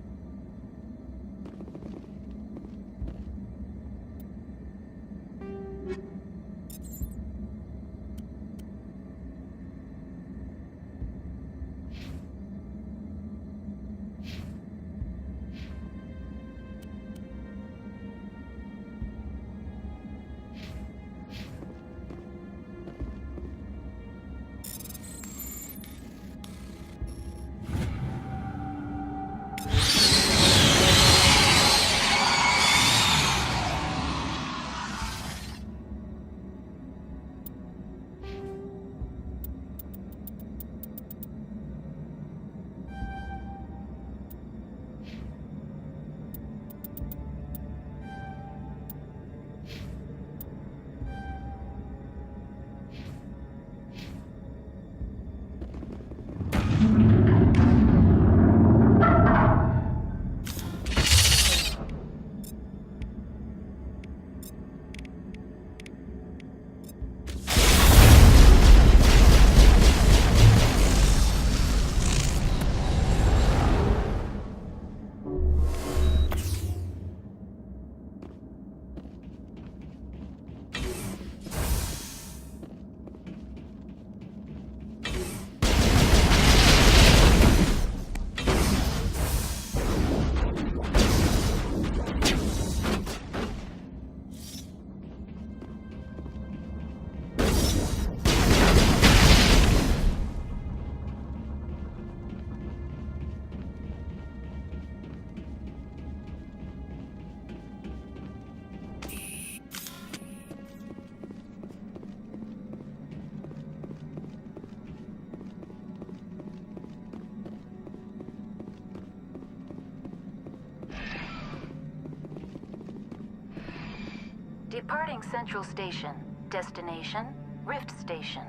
Departing Central Station. Destination, Rift Station.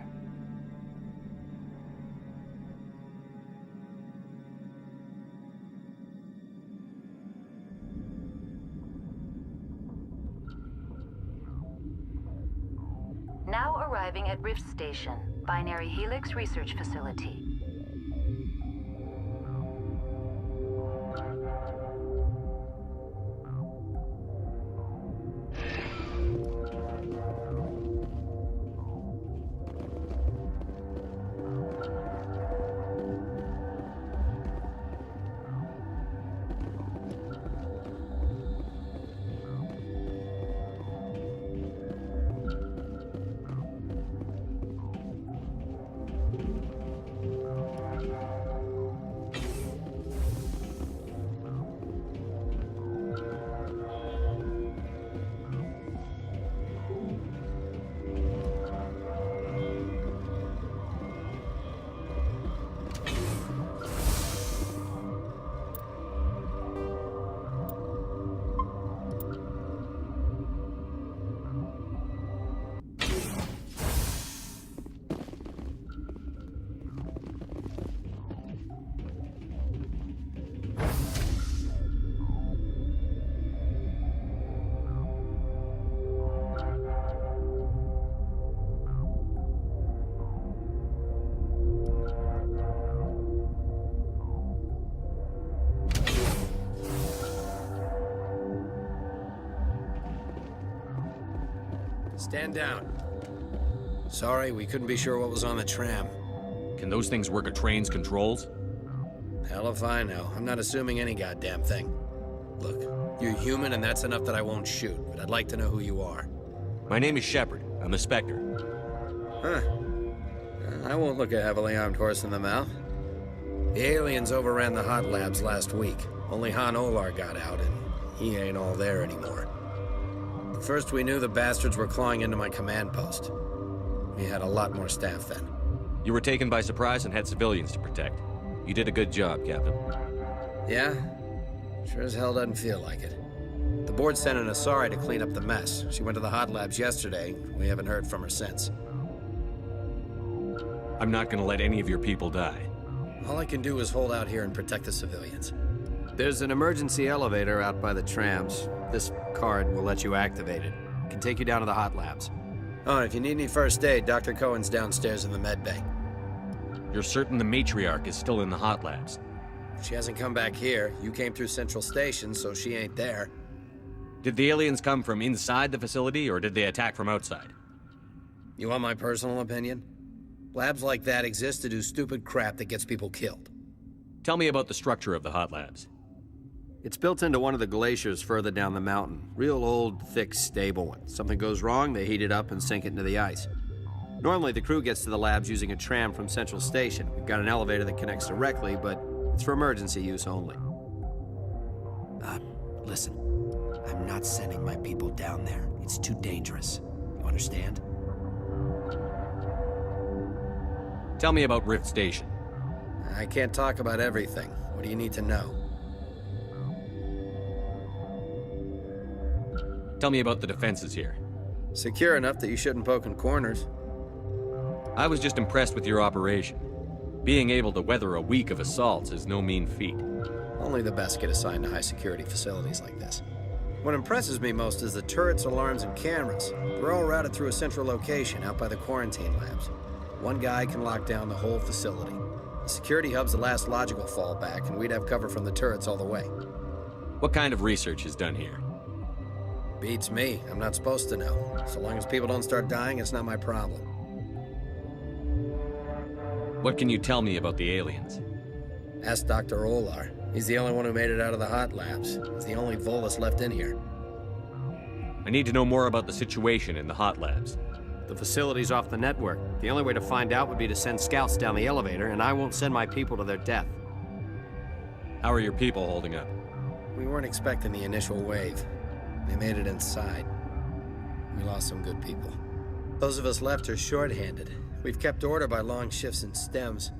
Now arriving at Rift Station, Binary Helix Research Facility. Stand down. Sorry, we couldn't be sure what was on the tram. Can those things work a train's controls? Hell if I know. I'm not assuming any goddamn thing. Look, you're human and that's enough that I won't shoot, but I'd like to know who you are. My name is Shepard. I'm a Spectre. Huh. I won't look a heavily armed horse in the mouth. The aliens overran the hot labs last week. Only Han Olar got out, and he ain't all there anymore. First we knew the bastards were clawing into my command post. We had a lot more staff then. You were taken by surprise and had civilians to protect. You did a good job, Captain. Yeah? Sure as hell doesn't feel like it. The board sent an Asari to clean up the mess. She went to the hot labs yesterday. We haven't heard from her since. I'm not gonna let any of your people die. All I can do is hold out here and protect the civilians. There's an emergency elevator out by the trams. This card will let you activate it. It can take you down to the hot labs. Oh, and if you need any first aid, Dr. Cohen's downstairs in the med bay. You're certain the matriarch is still in the hot labs? She hasn't come back here. You came through Central Station, so she ain't there. Did the aliens come from inside the facility, or did they attack from outside? You want my personal opinion? Labs like that exist to do stupid crap that gets people killed. Tell me about the structure of the hot labs. It's built into one of the glaciers further down the mountain. Real old, thick, stable one. Something goes wrong, they heat it up and sink it into the ice. Normally, the crew gets to the labs using a tram from Central Station. We've got an elevator that connects directly, but it's for emergency use only. Listen. I'm not sending my people down there. It's too dangerous. You understand? Tell me about Rift Station. I can't talk about everything. What do you need to know? Tell me about the defenses here. Secure enough that you shouldn't poke in corners. I was just impressed with your operation. Being able to weather a week of assaults is no mean feat. Only the best get assigned to high-security facilities like this. What impresses me most is the turrets, alarms, and cameras. They're all routed through a central location out by the quarantine labs. One guy can lock down the whole facility. The security hub's the last logical fallback, and we'd have cover from the turrets all the way. What kind of research is done here? Beats me. I'm not supposed to know. So long as people don't start dying, it's not my problem. What can you tell me about the aliens? Ask Dr. Olar. He's the only one who made it out of the hot labs. He's the only Volus left in here. I need to know more about the situation in the hot labs. The facility's off the network. The only way to find out would be to send scouts down the elevator, and I won't send my people to their death. How are your people holding up? We weren't expecting the initial wave. They made it inside. We lost some good people. Those of us left are short-handed. We've kept order by long shifts and stems.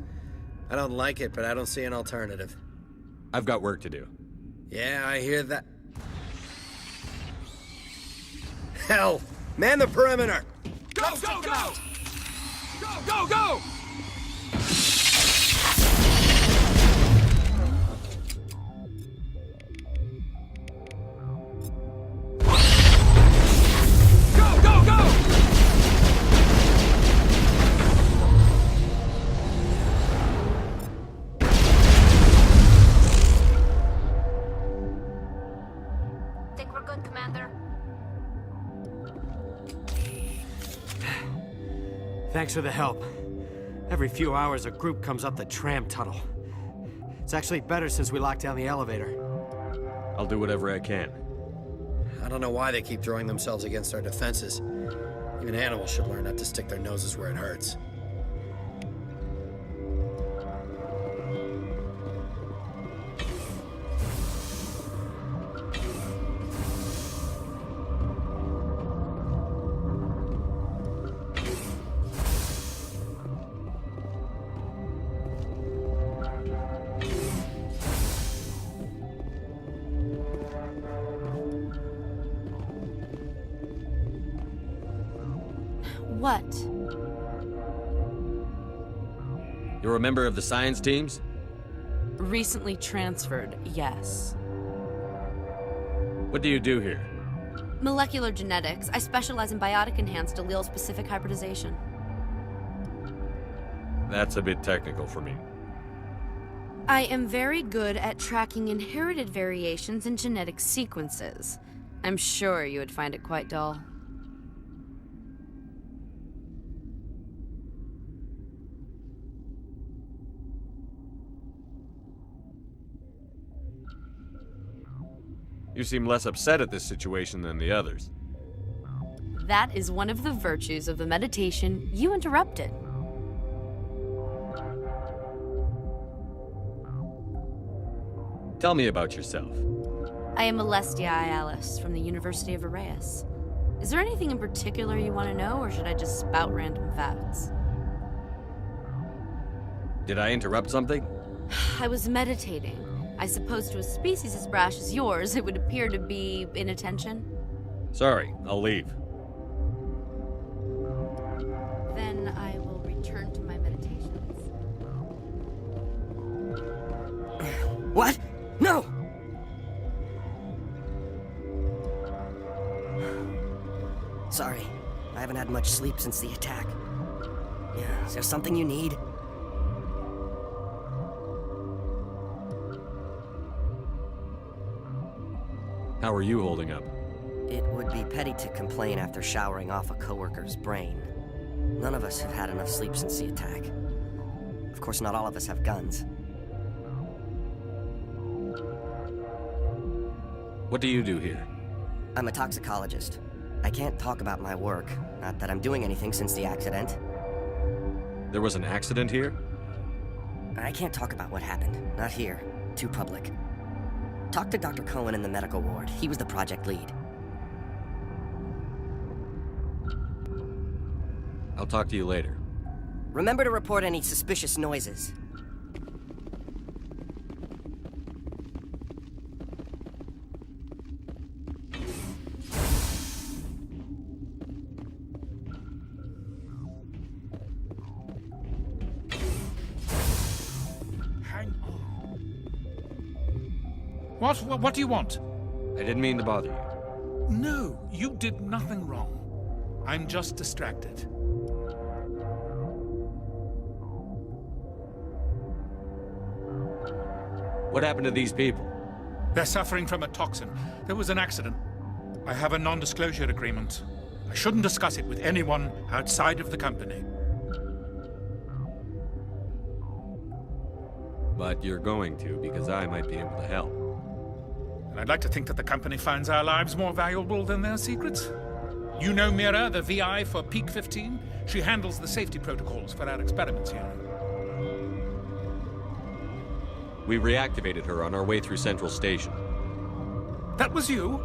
I don't like it, but I don't see an alternative. I've got work to do. Yeah, I hear that. Hell! Man the perimeter! Go, go, go! Go, go, go! Go, go, go! Think we're good, Commander? Thanks for the help. Every few hours, a group comes up the tram tunnel. It's actually better since we locked down the elevator. I'll do whatever I can. I don't know why they keep throwing themselves against our defenses. Even animals should learn not to stick their noses where it hurts. What? You're a member of the science teams? Recently transferred, yes. What do you do here? Molecular genetics. I specialize in biotic-enhanced allele-specific hybridization. That's a bit technical for me. I am very good at tracking inherited variations in genetic sequences. I'm sure you would find it quite dull. You seem less upset at this situation than the others. That is one of the virtues of the meditation you interrupted. Tell me about yourself. I am Alestia Alice from the University of Arraeus. Is there anything in particular you want to know, or should I just spout random facts? Did I interrupt something? I was meditating. I suppose to a species as brash as yours, it would appear to be inattention. Sorry, I'll leave. Then I will return to my meditations. What? No! Sorry, I haven't had much sleep since the attack. Yeah, is there something you need? How are you holding up? It would be petty to complain after showering off a coworker's brain. None of us have had enough sleep since the attack. Of course, not all of us have guns. What do you do here? I'm a toxicologist. I can't talk about my work. Not that I'm doing anything since the accident. There was an accident here? I can't talk about what happened. Not here. Too public. Talk to Dr. Cohen in the medical ward. He was the project lead. I'll talk to you later. Remember to report any suspicious noises. What do you want? I didn't mean to bother you. No, you did nothing wrong. I'm just distracted. What happened to these people? They're suffering from a toxin. There was an accident. I have a non-disclosure agreement. I shouldn't discuss it with anyone outside of the company. But you're going to, because I might be able to help. And I'd like to think that the company finds our lives more valuable than their secrets. You know Mira, the VI for Peak 15? She handles the safety protocols for our experiments here. We reactivated her on our way through Central Station. That was you?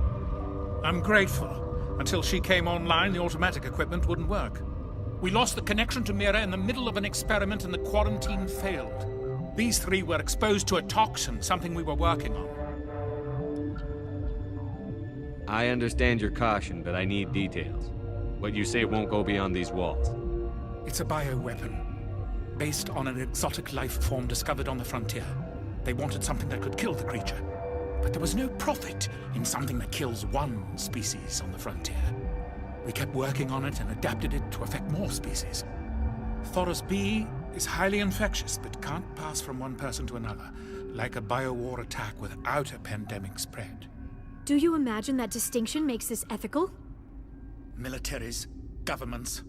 I'm grateful. Until she came online, the automatic equipment wouldn't work. We lost the connection to Mira in the middle of an experiment and the quarantine failed. These three were exposed to a toxin, something we were working on. I understand your caution, but I need details. But you say it won't go beyond these walls. It's a bioweapon, based on an exotic life form discovered on the frontier. They wanted something that could kill the creature, but there was no profit in something that kills one species on the frontier. We kept working on it and adapted it to affect more species. Thoros B is highly infectious, but can't pass from one person to another, like a biowar attack without a pandemic spread. Do you imagine that distinction makes this ethical? Militaries, governments,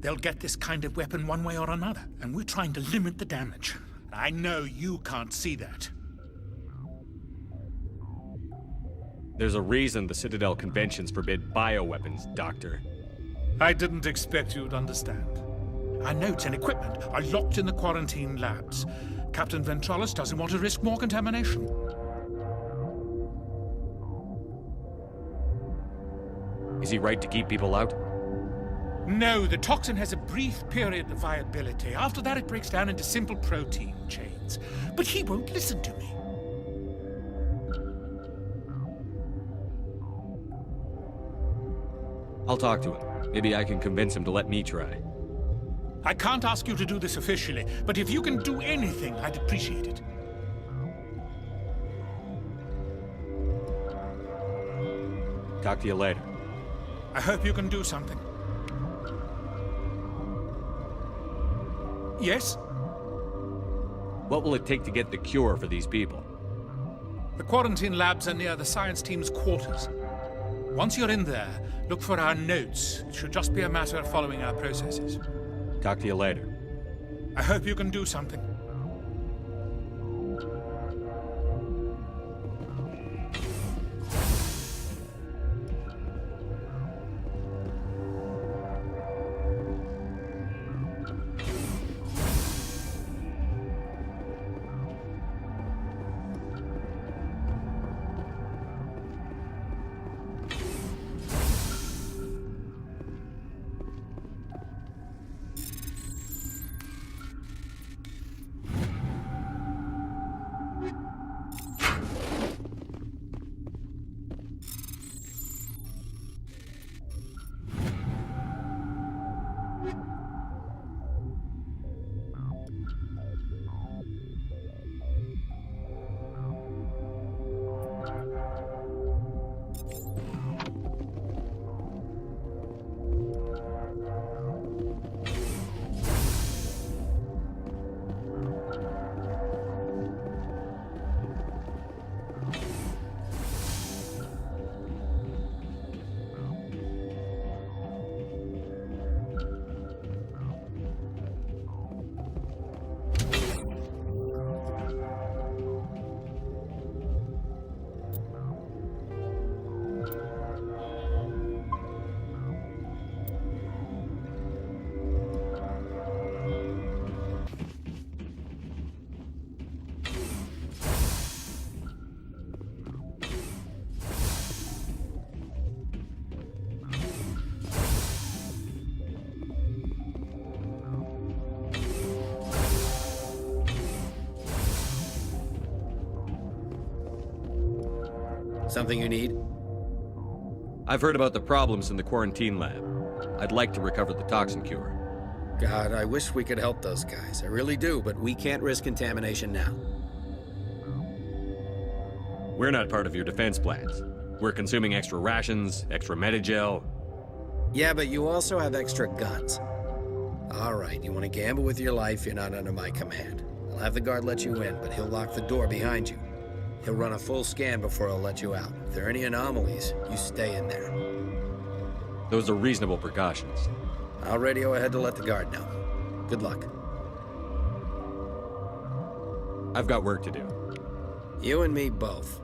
they'll get this kind of weapon one way or another, and we're trying to limit the damage. I know you can't see that. There's a reason the Citadel conventions forbid bioweapons, Doctor. I didn't expect you'd understand. Our notes and equipment are locked in the quarantine labs. Captain Ventralis doesn't want to risk more contamination. Is he right to keep people out? No, the toxin has a brief period of viability. After that, it breaks down into simple protein chains. But he won't listen to me. I'll talk to him. Maybe I can convince him to let me try. I can't ask you to do this officially, but if you can do anything, I'd appreciate it. Talk to you later. I hope you can do something. Yes? What will it take to get the cure for these people? The quarantine labs are near the science team's quarters. Once you're in there, look for our notes. It should just be a matter of following our processes. Talk to you later. I hope you can do something. Something you need? I've heard about the problems in the quarantine lab. I'd like to recover the toxin cure. God, I wish we could help those guys. I really do, but we can't risk contamination now. We're not part of your defense plans. We're consuming extra rations, extra Medigel. Yeah, but you also have extra guns. All right, you want to gamble with your life, you're not under my command. I'll have the guard let you in, but he'll lock the door behind you. He'll run a full scan before he'll let you out. If there are any anomalies, you stay in there. Those are reasonable precautions. I'll radio ahead to let the guard know. Good luck. I've got work to do. You and me both.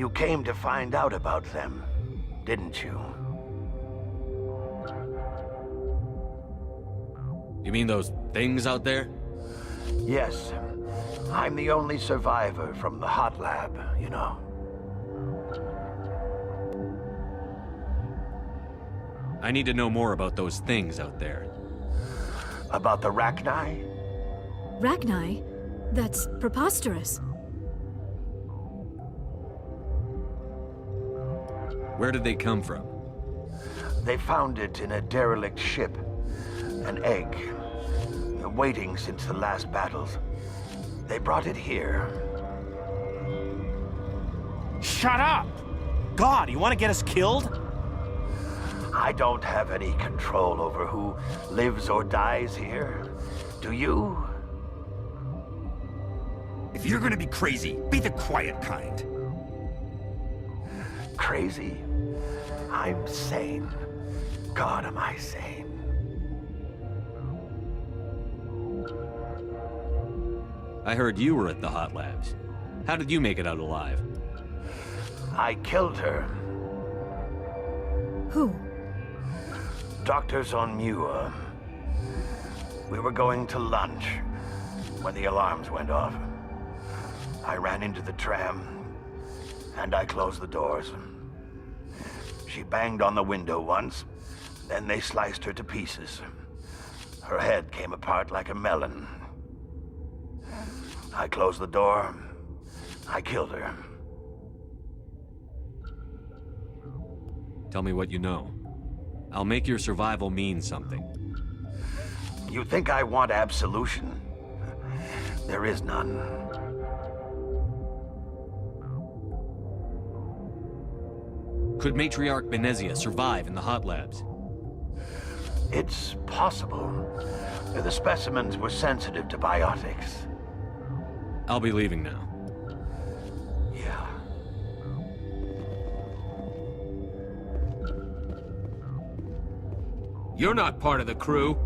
You came to find out about them, didn't you? You mean those things out there? Yes. I'm the only survivor from the hot lab, you know. I need to know more about those things out there. About the Rachni? Rachni? That's preposterous. Where did they come from? They found it in a derelict ship. An egg. Waiting since the last battles. They brought it here. Shut up! God, you want to get us killed? I don't have any control over who lives or dies here. Do you? If you're gonna be crazy, be the quiet kind. Crazy? I'm sane. God, am I sane. I heard you were at the hot labs. How did you make it out alive? I killed her. Who? Dr. Zonmua. We were going to lunch when the alarms went off. I ran into the tram, and I closed the doors. She banged on the window once, then they sliced her to pieces. Her head came apart like a melon. I closed the door. I killed her. Tell me what you know. I'll make your survival mean something. You think I want absolution? There is none. Could Matriarch Benezia survive in the hot labs? It's possible. The specimens were sensitive to biotics. I'll be leaving now. Yeah. You're not part of the crew.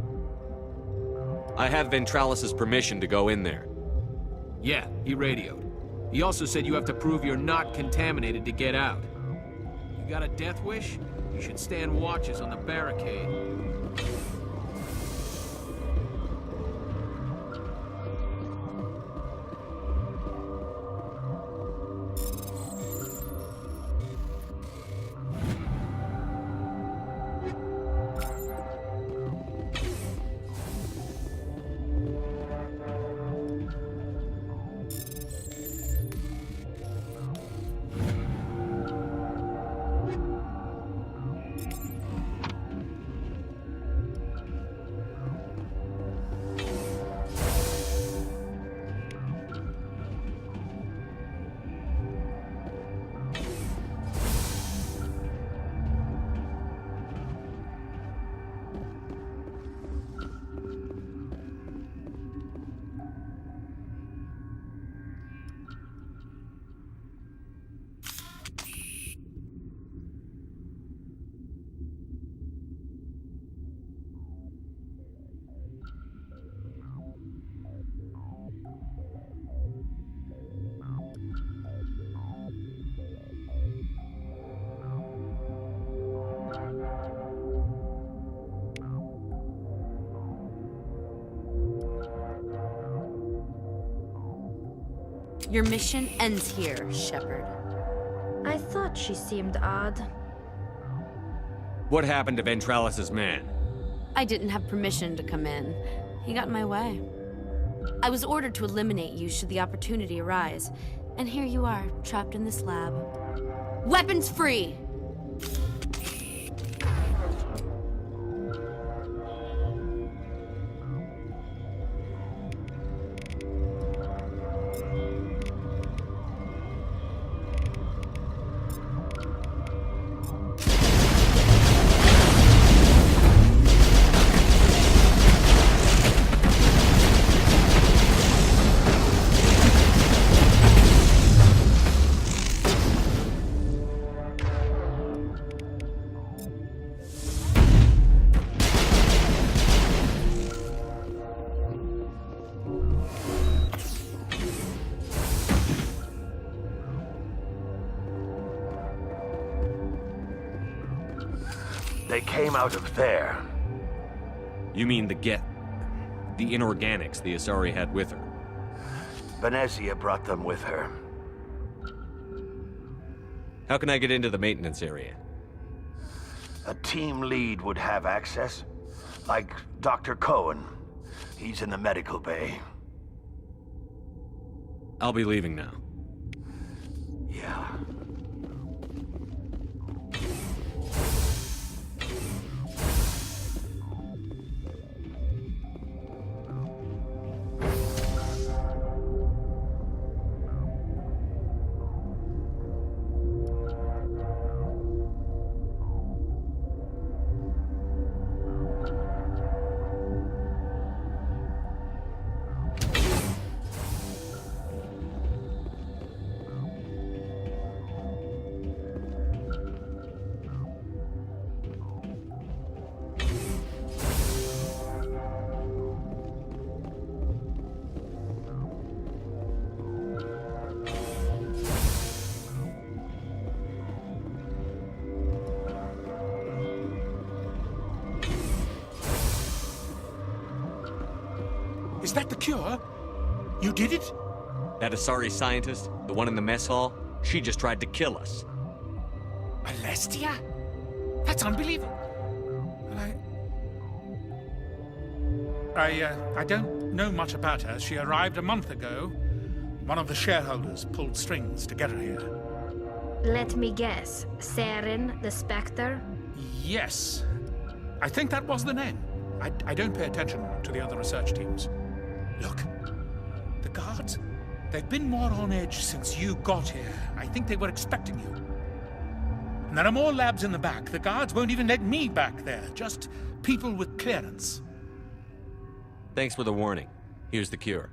I have Ventralis' permission to go in there. Yeah, he radioed. He also said you have to prove you're not contaminated to get out. You got a death wish? You should stand watches on the barricade. Your mission ends here, Shepard. I thought she seemed odd. What happened to Ventralis' man? I didn't have permission to come in. He got in my way. I was ordered to eliminate you should the opportunity arise. And here you are, trapped in this lab. Weapons free! They came out of there. You mean the Geth, the inorganics the Asari had with her? Venezia brought them with her. How can I get into the maintenance area? A team lead would have access. Like Dr. Cohen. He's in the medical bay. I'll be leaving now. Yeah. Is that the cure? You did it? That Asari scientist, the one in the mess hall, she just tried to kill us. Alestia? That's unbelievable. I don't know much about her. She arrived a month ago. One of the shareholders pulled strings to get her here. Let me guess. Saren, the Spectre? Yes. I think that was the name. I don't pay attention to the other research teams. Look, the guards, they've been more on edge since you got here. I think they were expecting you. And there are more labs in the back. The guards won't even let me back there. Just people with clearance. Thanks for the warning. Here's the cure.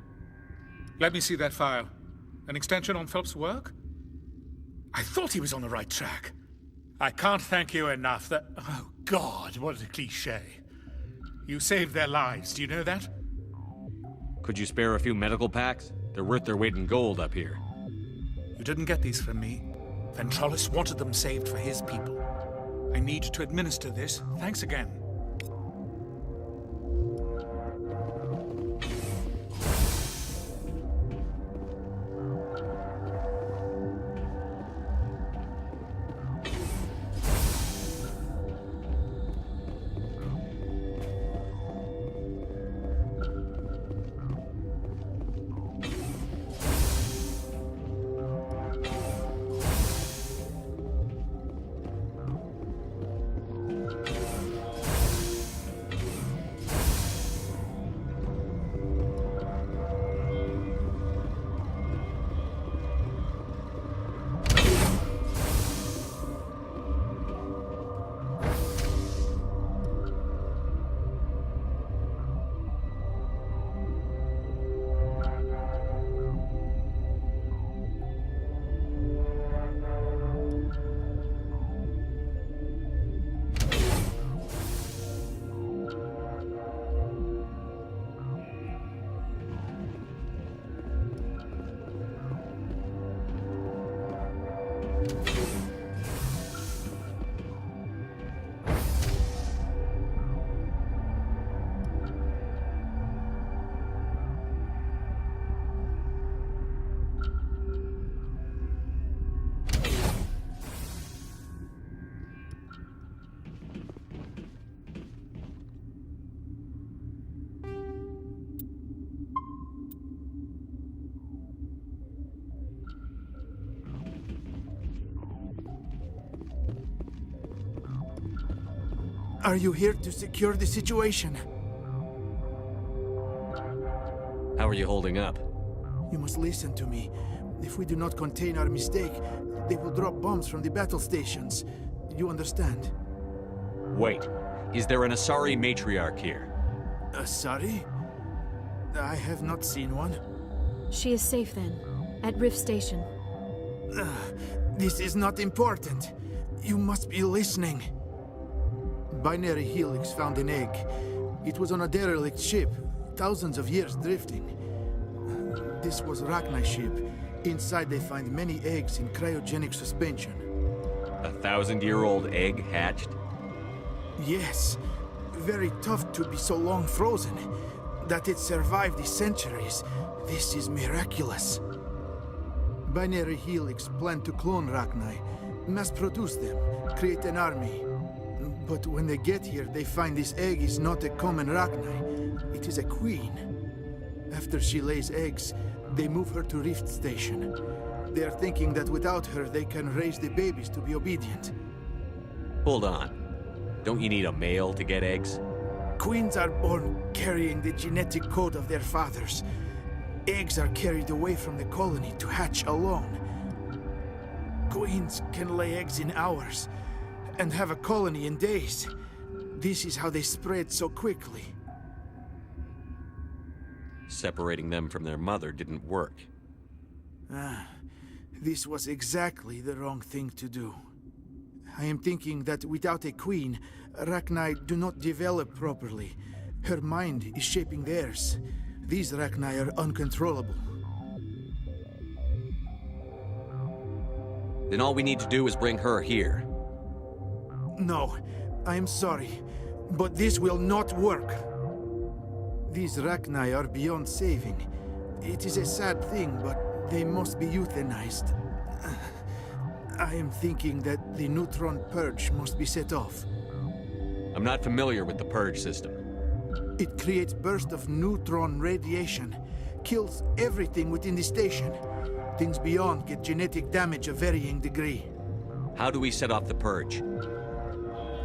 Let me see that file. An extension on Phelps' work? I thought he was on the right track. I can't thank you enough that... Oh, God, what a cliché. You saved their lives, do you know that? Could you spare a few medical packs? They're worth their weight in gold up here. You didn't get these from me. Ventralis wanted them saved for his people. I need to administer this. Thanks again. Are you here to secure the situation? How are you holding up? You must listen to me. If we do not contain our mistake, they will drop bombs from the battle stations. You understand? Wait, is there an Asari matriarch here? Asari? I have not seen one. She is safe then, at Rift Station. This is not important. You must be listening. Binary Helix found an egg. It was on a derelict ship, thousands of years drifting. This was Rachni's ship. Inside they find many eggs in cryogenic suspension. 1,000-year-old egg hatched? Yes. Very tough to be so long frozen. That it survived the centuries, this is miraculous. Binary Helix planned to clone Rachni, mass-produce them, create an army. But when they get here, they find this egg is not a common Rachni. It is a queen. After she lays eggs, they move her to Rift Station. They are thinking that without her, they can raise the babies to be obedient. Hold on. Don't you need a male to get eggs? Queens are born carrying the genetic code of their fathers. Eggs are carried away from the colony to hatch alone. Queens can lay eggs in hours, and have a colony in days. This is how they spread so quickly. Separating them from their mother didn't work. This was exactly the wrong thing to do. I am thinking that without a queen, Rachni do not develop properly. Her mind is shaping theirs. These Rachni are uncontrollable. Then all we need to do is bring her here. No, I am sorry, but this will not work. These Rachni are beyond saving. It is a sad thing, but they must be euthanized. I am thinking that the neutron purge must be set off. I'm not familiar with the purge system. It creates bursts of neutron radiation, kills everything within the station. Things beyond get genetic damage of varying degree. How do we set off the purge?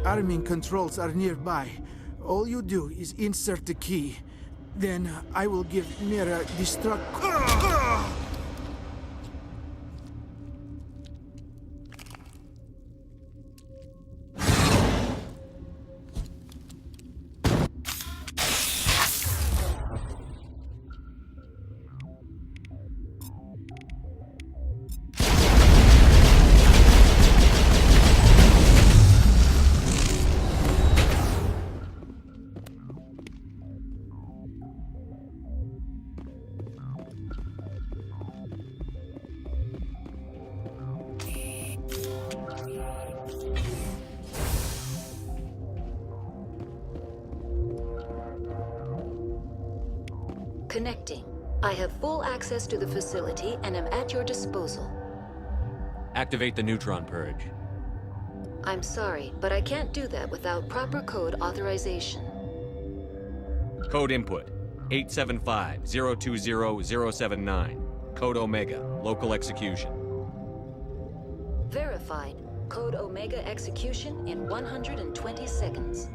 Arming controls are nearby. All you do is insert the key. Then I will give Mira destruct... Connecting. I have full access to the facility and am at your disposal. Activate the neutron purge. I'm sorry, but I can't do that without proper code authorization. Code input 875-020-079. Code Omega. Local execution. Verified. Code Omega execution in 120 seconds.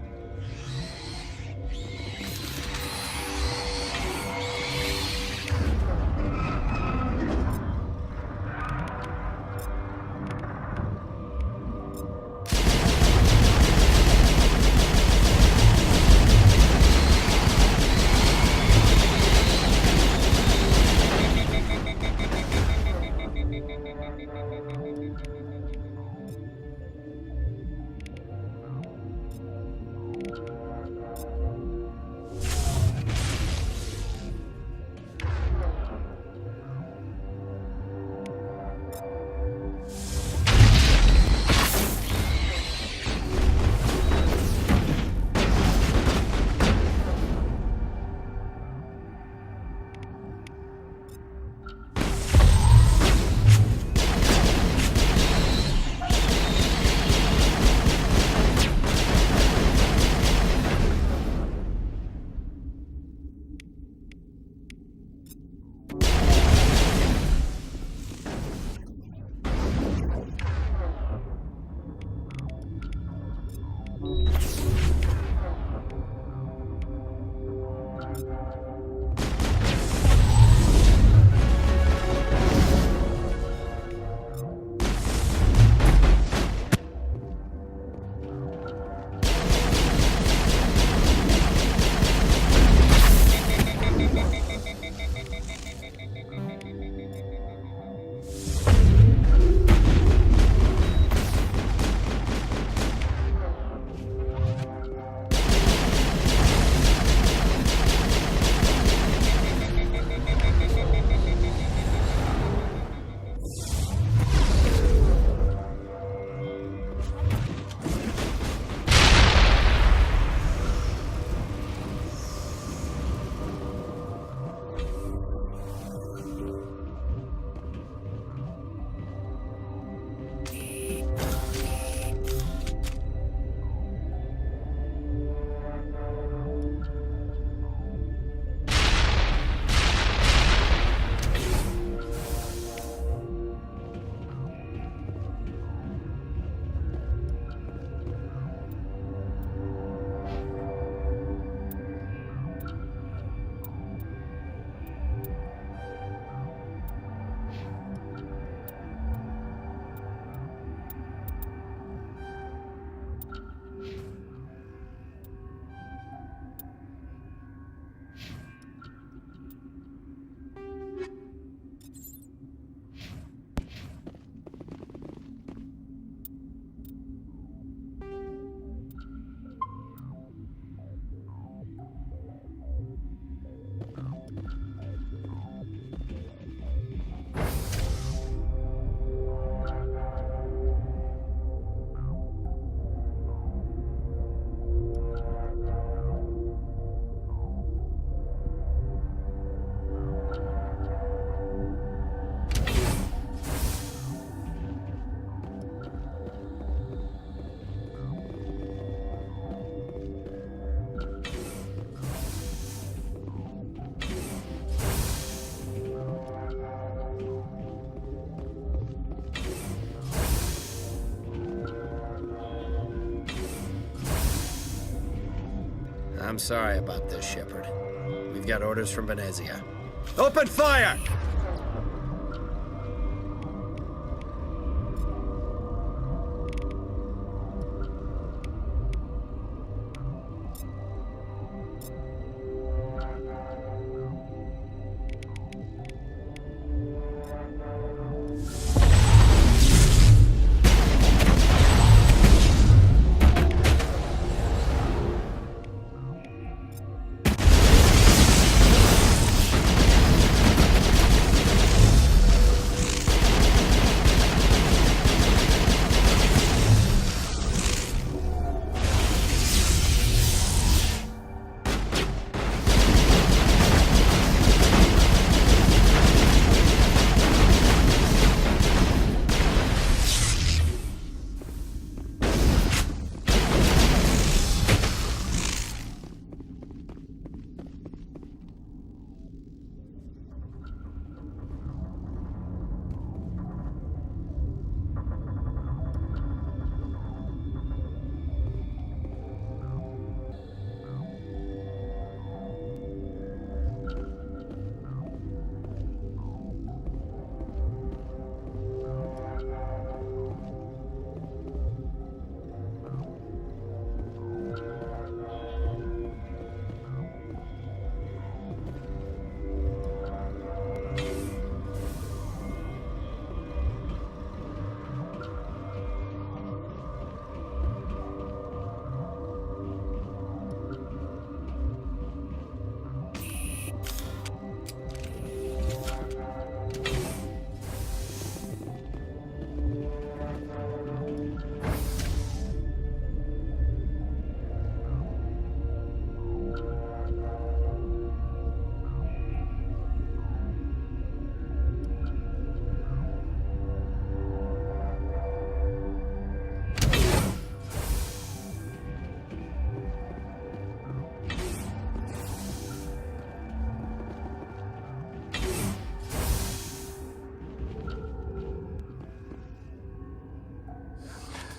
I'm sorry about this, Shepard. We've got orders from Venezia. Open fire!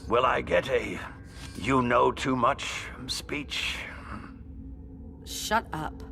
Will I get a you know too much speech? Shut up.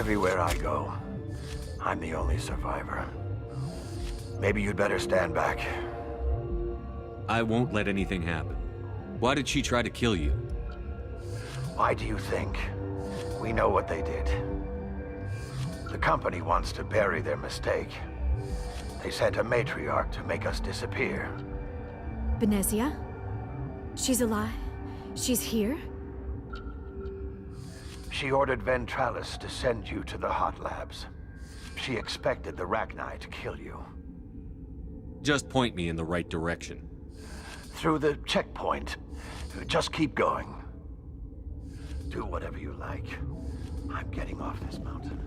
Everywhere I go, I'm the only survivor. Maybe you'd better stand back. I won't let anything happen. Why did she try to kill you? Why do you think? We know what they did. The company wants to bury their mistake. They sent a matriarch to make us disappear. Benezia? She's alive? She's here? She ordered Ventralis to send you to the hot labs. She expected the Rachni to kill you. Just point me in the right direction. Through the checkpoint. Just keep going. Do whatever you like. I'm getting off this mountain.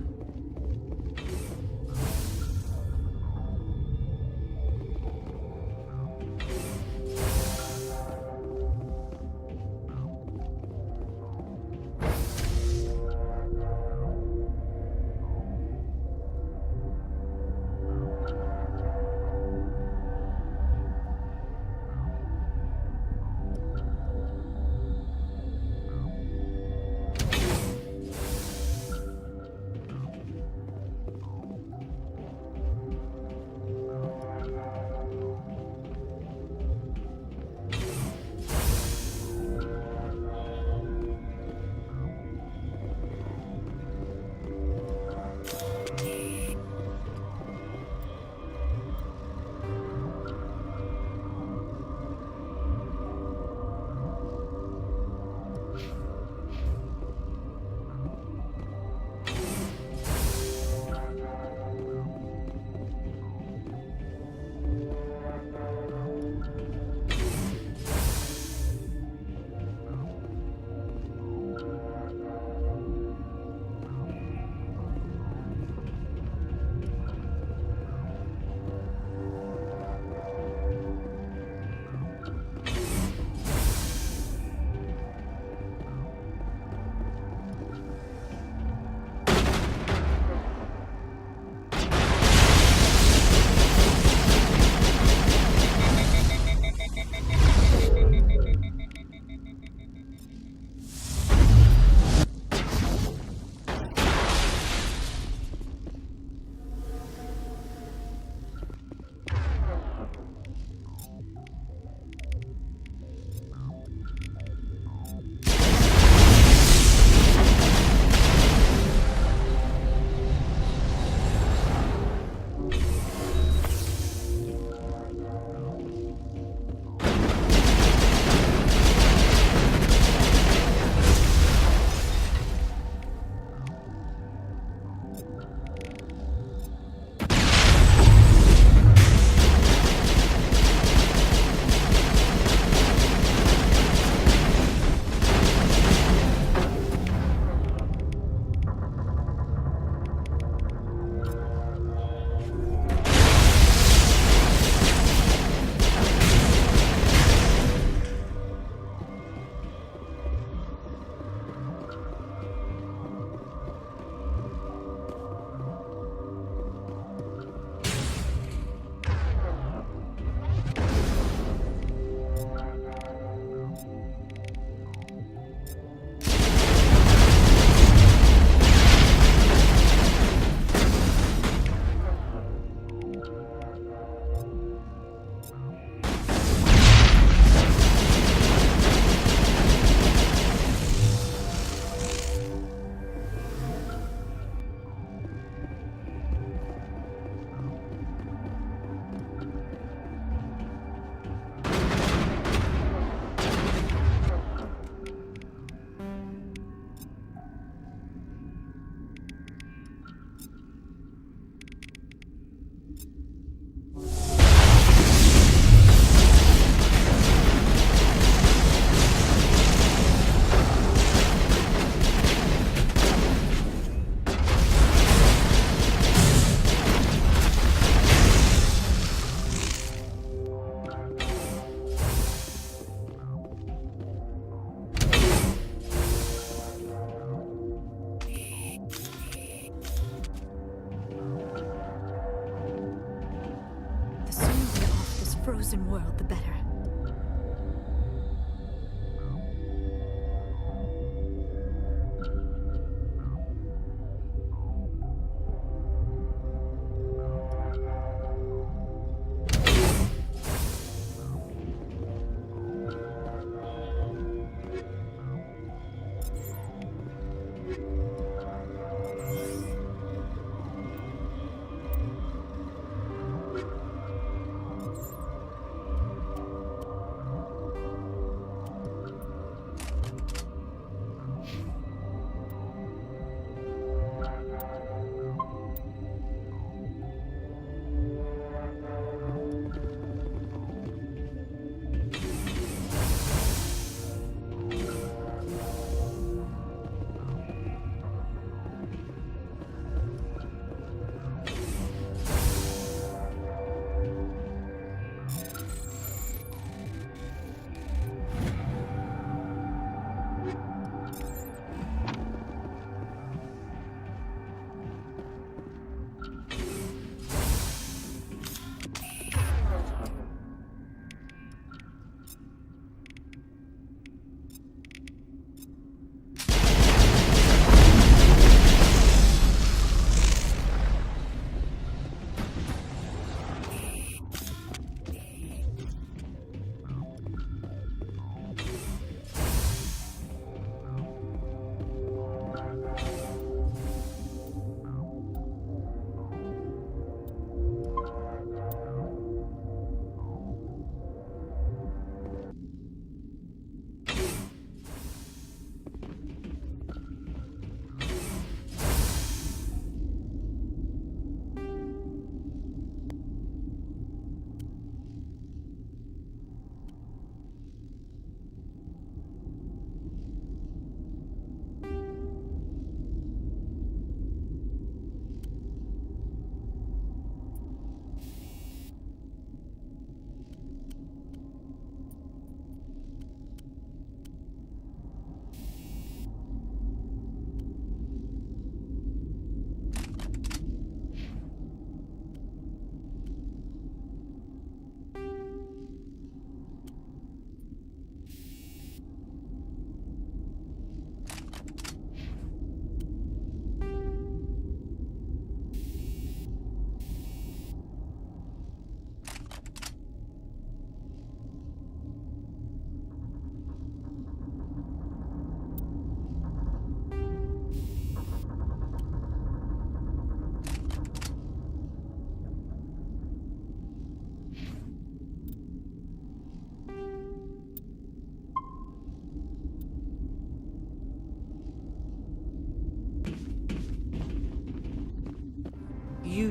frozen world, the better.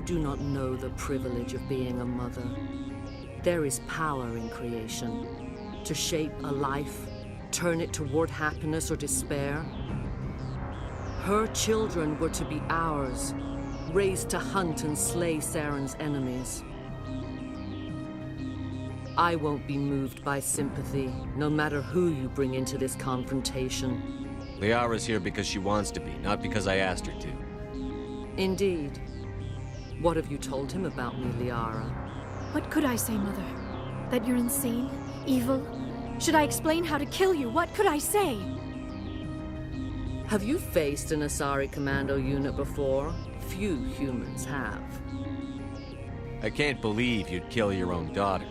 do not know the privilege of being a mother. There is power in creation. To shape a life, turn it toward happiness or despair. Her children were to be ours, raised to hunt and slay Saren's enemies. I won't be moved by sympathy, no matter who you bring into this confrontation. Liara's here because she wants to be, not because I asked her to. Indeed. What have you told him about me, Liara? What could I say, Mother? That you're insane? Evil? Should I explain how to kill you? What could I say? Have you faced an Asari commando unit before? Few humans have. I can't believe you'd kill your own daughter.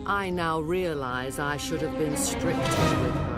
I now realize I should have been stricter with her.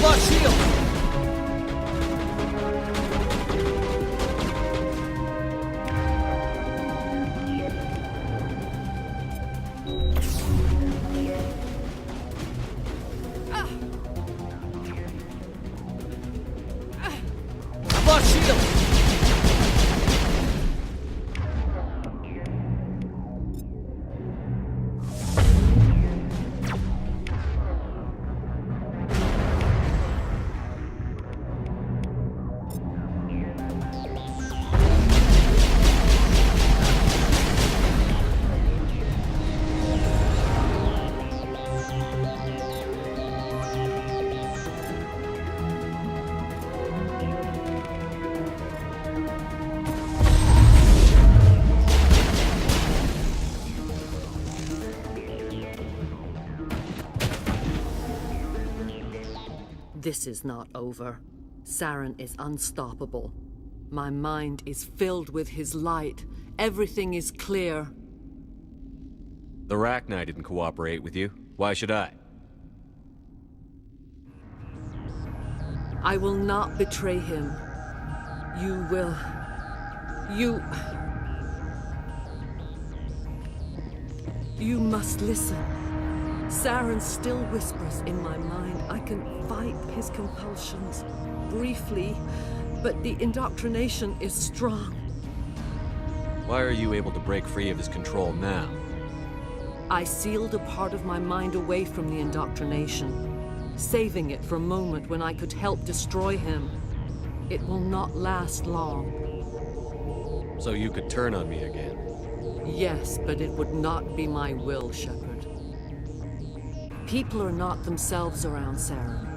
Block shield! Block shield! This is not over. Saren is unstoppable. My mind is filled with his light. Everything is clear. The Rachni didn't cooperate with you. Why should I? I will not betray him. You will... You must listen. Saren still whispers in my mind. I can fight his compulsions, briefly, but the indoctrination is strong. Why are you able to break free of his control now? I sealed a part of my mind away from the indoctrination, saving it for a moment when I could help destroy him. It will not last long. So you could turn on me again? Yes, but it would not be my will, Shepard. People are not themselves around Saren.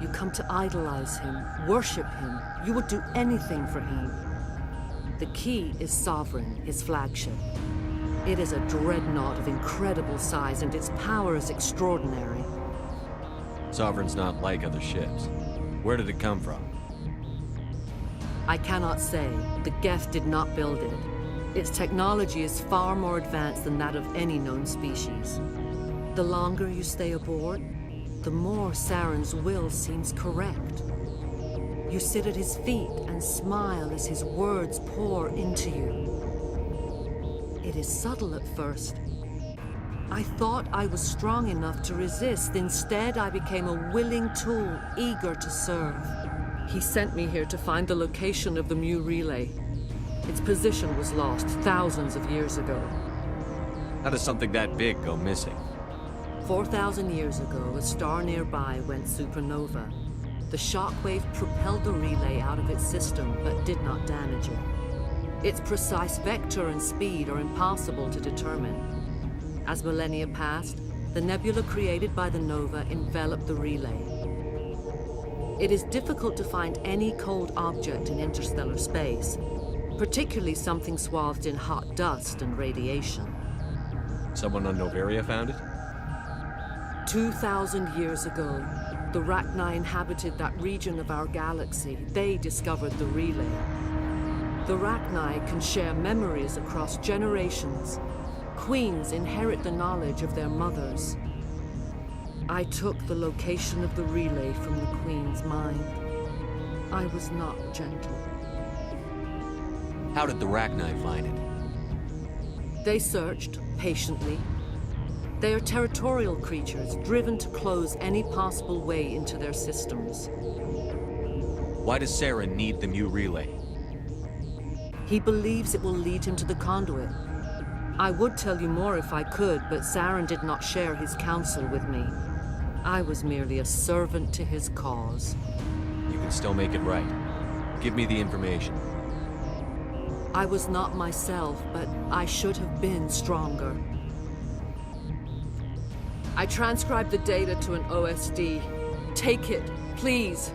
You come to idolize him, worship him. You would do anything for him. The key is Sovereign, his flagship. It is a dreadnought of incredible size, and its power is extraordinary. Sovereign's not like other ships. Where did it come from? I cannot say. The Geth did not build it. Its technology is far more advanced than that of any known species. The longer you stay aboard, the more Saren's will seems correct. You sit at his feet and smile as his words pour into you. It is subtle at first. I thought I was strong enough to resist. Instead, I became a willing tool, eager to serve. He sent me here to find the location of the Mu relay. Its position was lost thousands of years ago. How does something that big go missing? 4,000 years ago, a star nearby went supernova. The shockwave propelled the relay out of its system, but did not damage it. Its precise vector and speed are impossible to determine. As millennia passed, the nebula created by the nova enveloped the relay. It is difficult to find any cold object in interstellar space, particularly something swathed in hot dust and radiation. Someone on Noveria found it? 2,000 years ago, the Rachni inhabited that region of our galaxy. They discovered the relay. The Rachni can share memories across generations. Queens inherit the knowledge of their mothers. I took the location of the relay from the Queen's mind. I was not gentle. How did the Rachni find it? They searched, patiently. They are territorial creatures, driven to close any possible way into their systems. Why does Saren need the Mu relay? He believes it will lead him to the conduit. I would tell you more if I could, but Saren did not share his counsel with me. I was merely a servant to his cause. You can still make it right. Give me the information. I was not myself, but I should have been stronger. I transcribed the data to an OSD. Take it, please.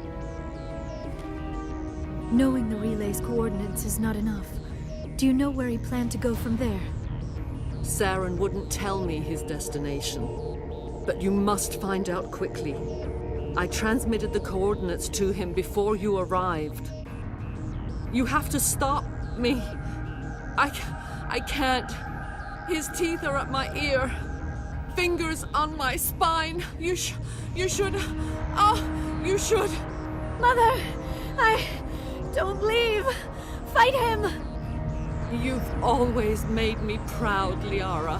Knowing the relay's coordinates is not enough. Do you know where he planned to go from there? Saren wouldn't tell me his destination. But you must find out quickly. I transmitted the coordinates to him before you arrived. You have to stop me. I can't. His teeth are at my ear. fingers on my spine. You should... you should... Mother, don't leave. Fight him. You've always made me proud, Liara.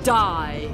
Die.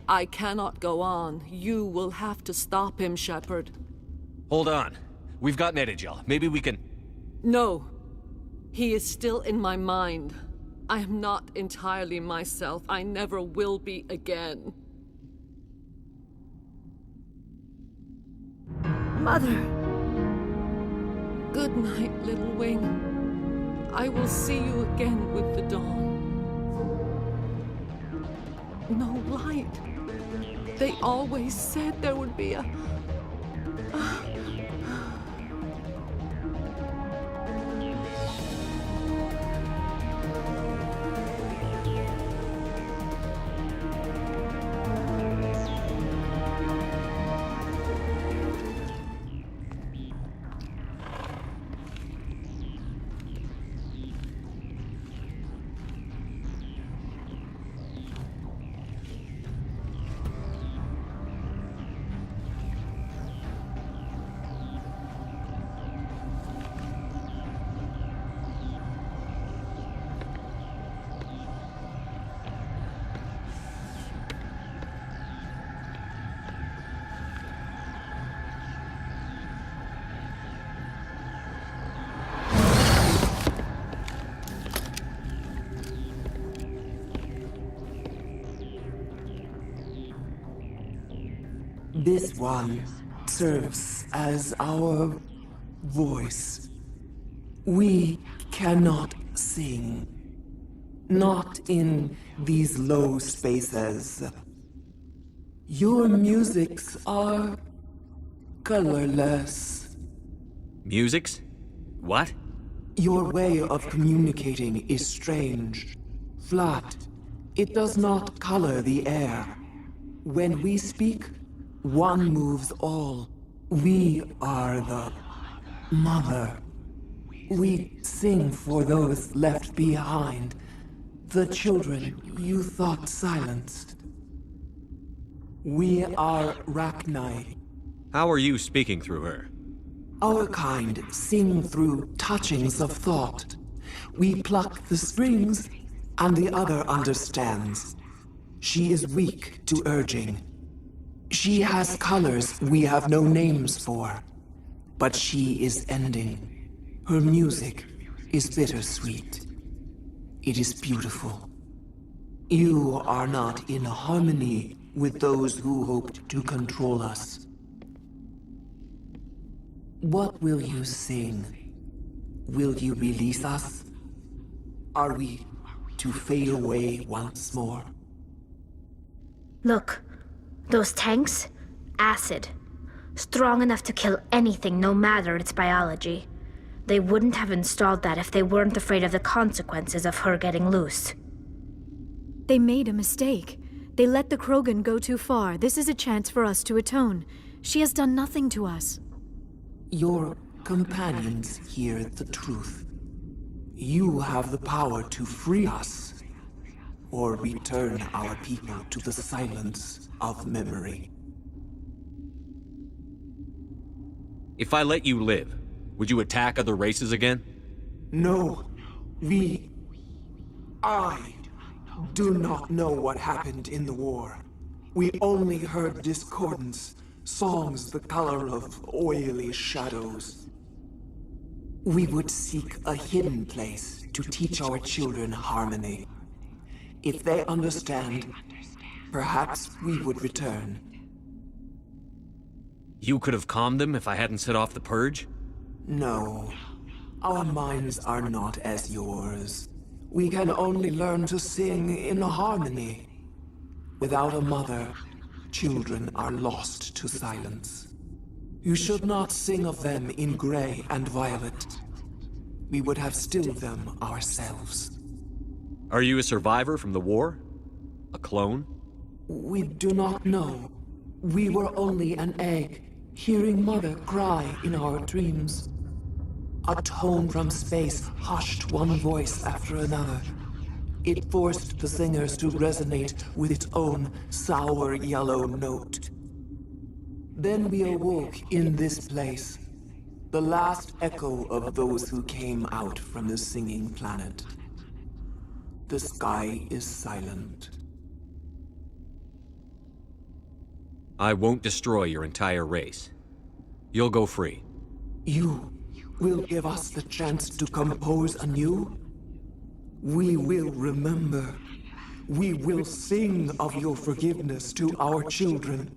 I cannot go on. You will have to stop him, Shepard. Hold on. We've got Netagel. Maybe we can... No. He is still in my mind. I am not entirely myself. I never will be again. Mother. Good night, little wing. I will see you again with the dawn. No light. They always said there would be a... This one serves as our voice. We cannot sing. Not in these low spaces. Your musics are colorless. Musics? What? Your way of communicating is strange. Flat. It does not color the air. When we speak, one moves all. We are the mother. We sing for those left behind. The children you thought silenced. We are Rachni. How are you speaking through her? Our kind sing through touchings of thought. We pluck the strings, and the other understands. She is weak to urging. She has colors we have no names for. But she is ending. Her music is bittersweet. It is beautiful. You are not in harmony with those who hoped to control us. What will you sing? Will you release us? Are we to fade away once more? Look, Those tanks? Acid. Strong enough to kill anything, no matter its biology. They wouldn't have installed that if they weren't afraid of the consequences of her getting loose. They made a mistake. They let the Krogan go too far. This is a chance for us to atone. She has done nothing to us. Your companions hear the truth. You have the power to free us, or return our people to the silence of memory. If I let you live, would you attack other races again? No. I do not know what happened in the war. We only heard discordance, songs the color of oily shadows. We would seek a hidden place to teach our children harmony. If they understand, perhaps we would return. You could have calmed them if I hadn't set off the purge? No. Our minds are not as yours. We can only learn to sing in harmony. Without a mother, children are lost to silence. You should not sing of them in gray and violet. We would have stilled them ourselves. Are you a survivor from the war? A clone? We do not know. We were only an egg, hearing Mother cry in our dreams. A tone from space hushed one voice after another. It forced the singers to resonate with its own sour yellow note. Then we awoke in this place, the last echo of those who came out from the singing planet. The sky is silent. I won't destroy your entire race. You'll go free. You will give us the chance to compose anew? We will remember. We will sing of your forgiveness to our children.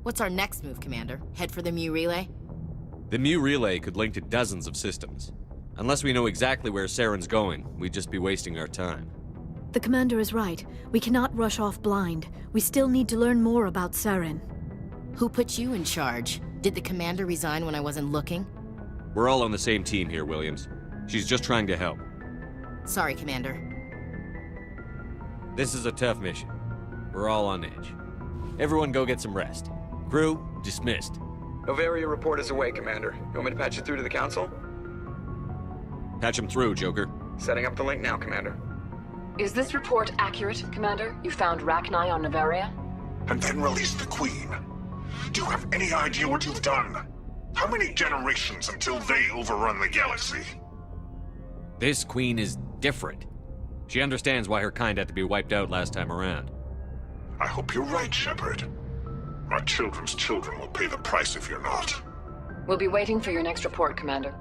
What's our next move, Commander? Head for the Mu Relay? The Mu Relay could link to dozens of systems. Unless we know exactly where Saren's going, we'd just be wasting our time. The Commander is right. We cannot rush off blind. We still need to learn more about Saren. Who put you in charge? Did the Commander resign when I wasn't looking? We're all on the same team here, Williams. She's just trying to help. Sorry, Commander. This is a tough mission. We're all on edge. Everyone go get some rest. Crew, dismissed. Noveria report is away, Commander. You want me to patch you through to the Council? Patch him through, Joker. Setting up the link now, Commander. Is this report accurate, Commander? You found Rachni on Noveria? And then released the Queen. Do you have any idea what you've done? How many generations until they overrun the galaxy? This Queen is different. She understands why her kind had to be wiped out last time around. I hope you're right, Shepard. Our children's children will pay the price if you're not. We'll be waiting for your next report, Commander.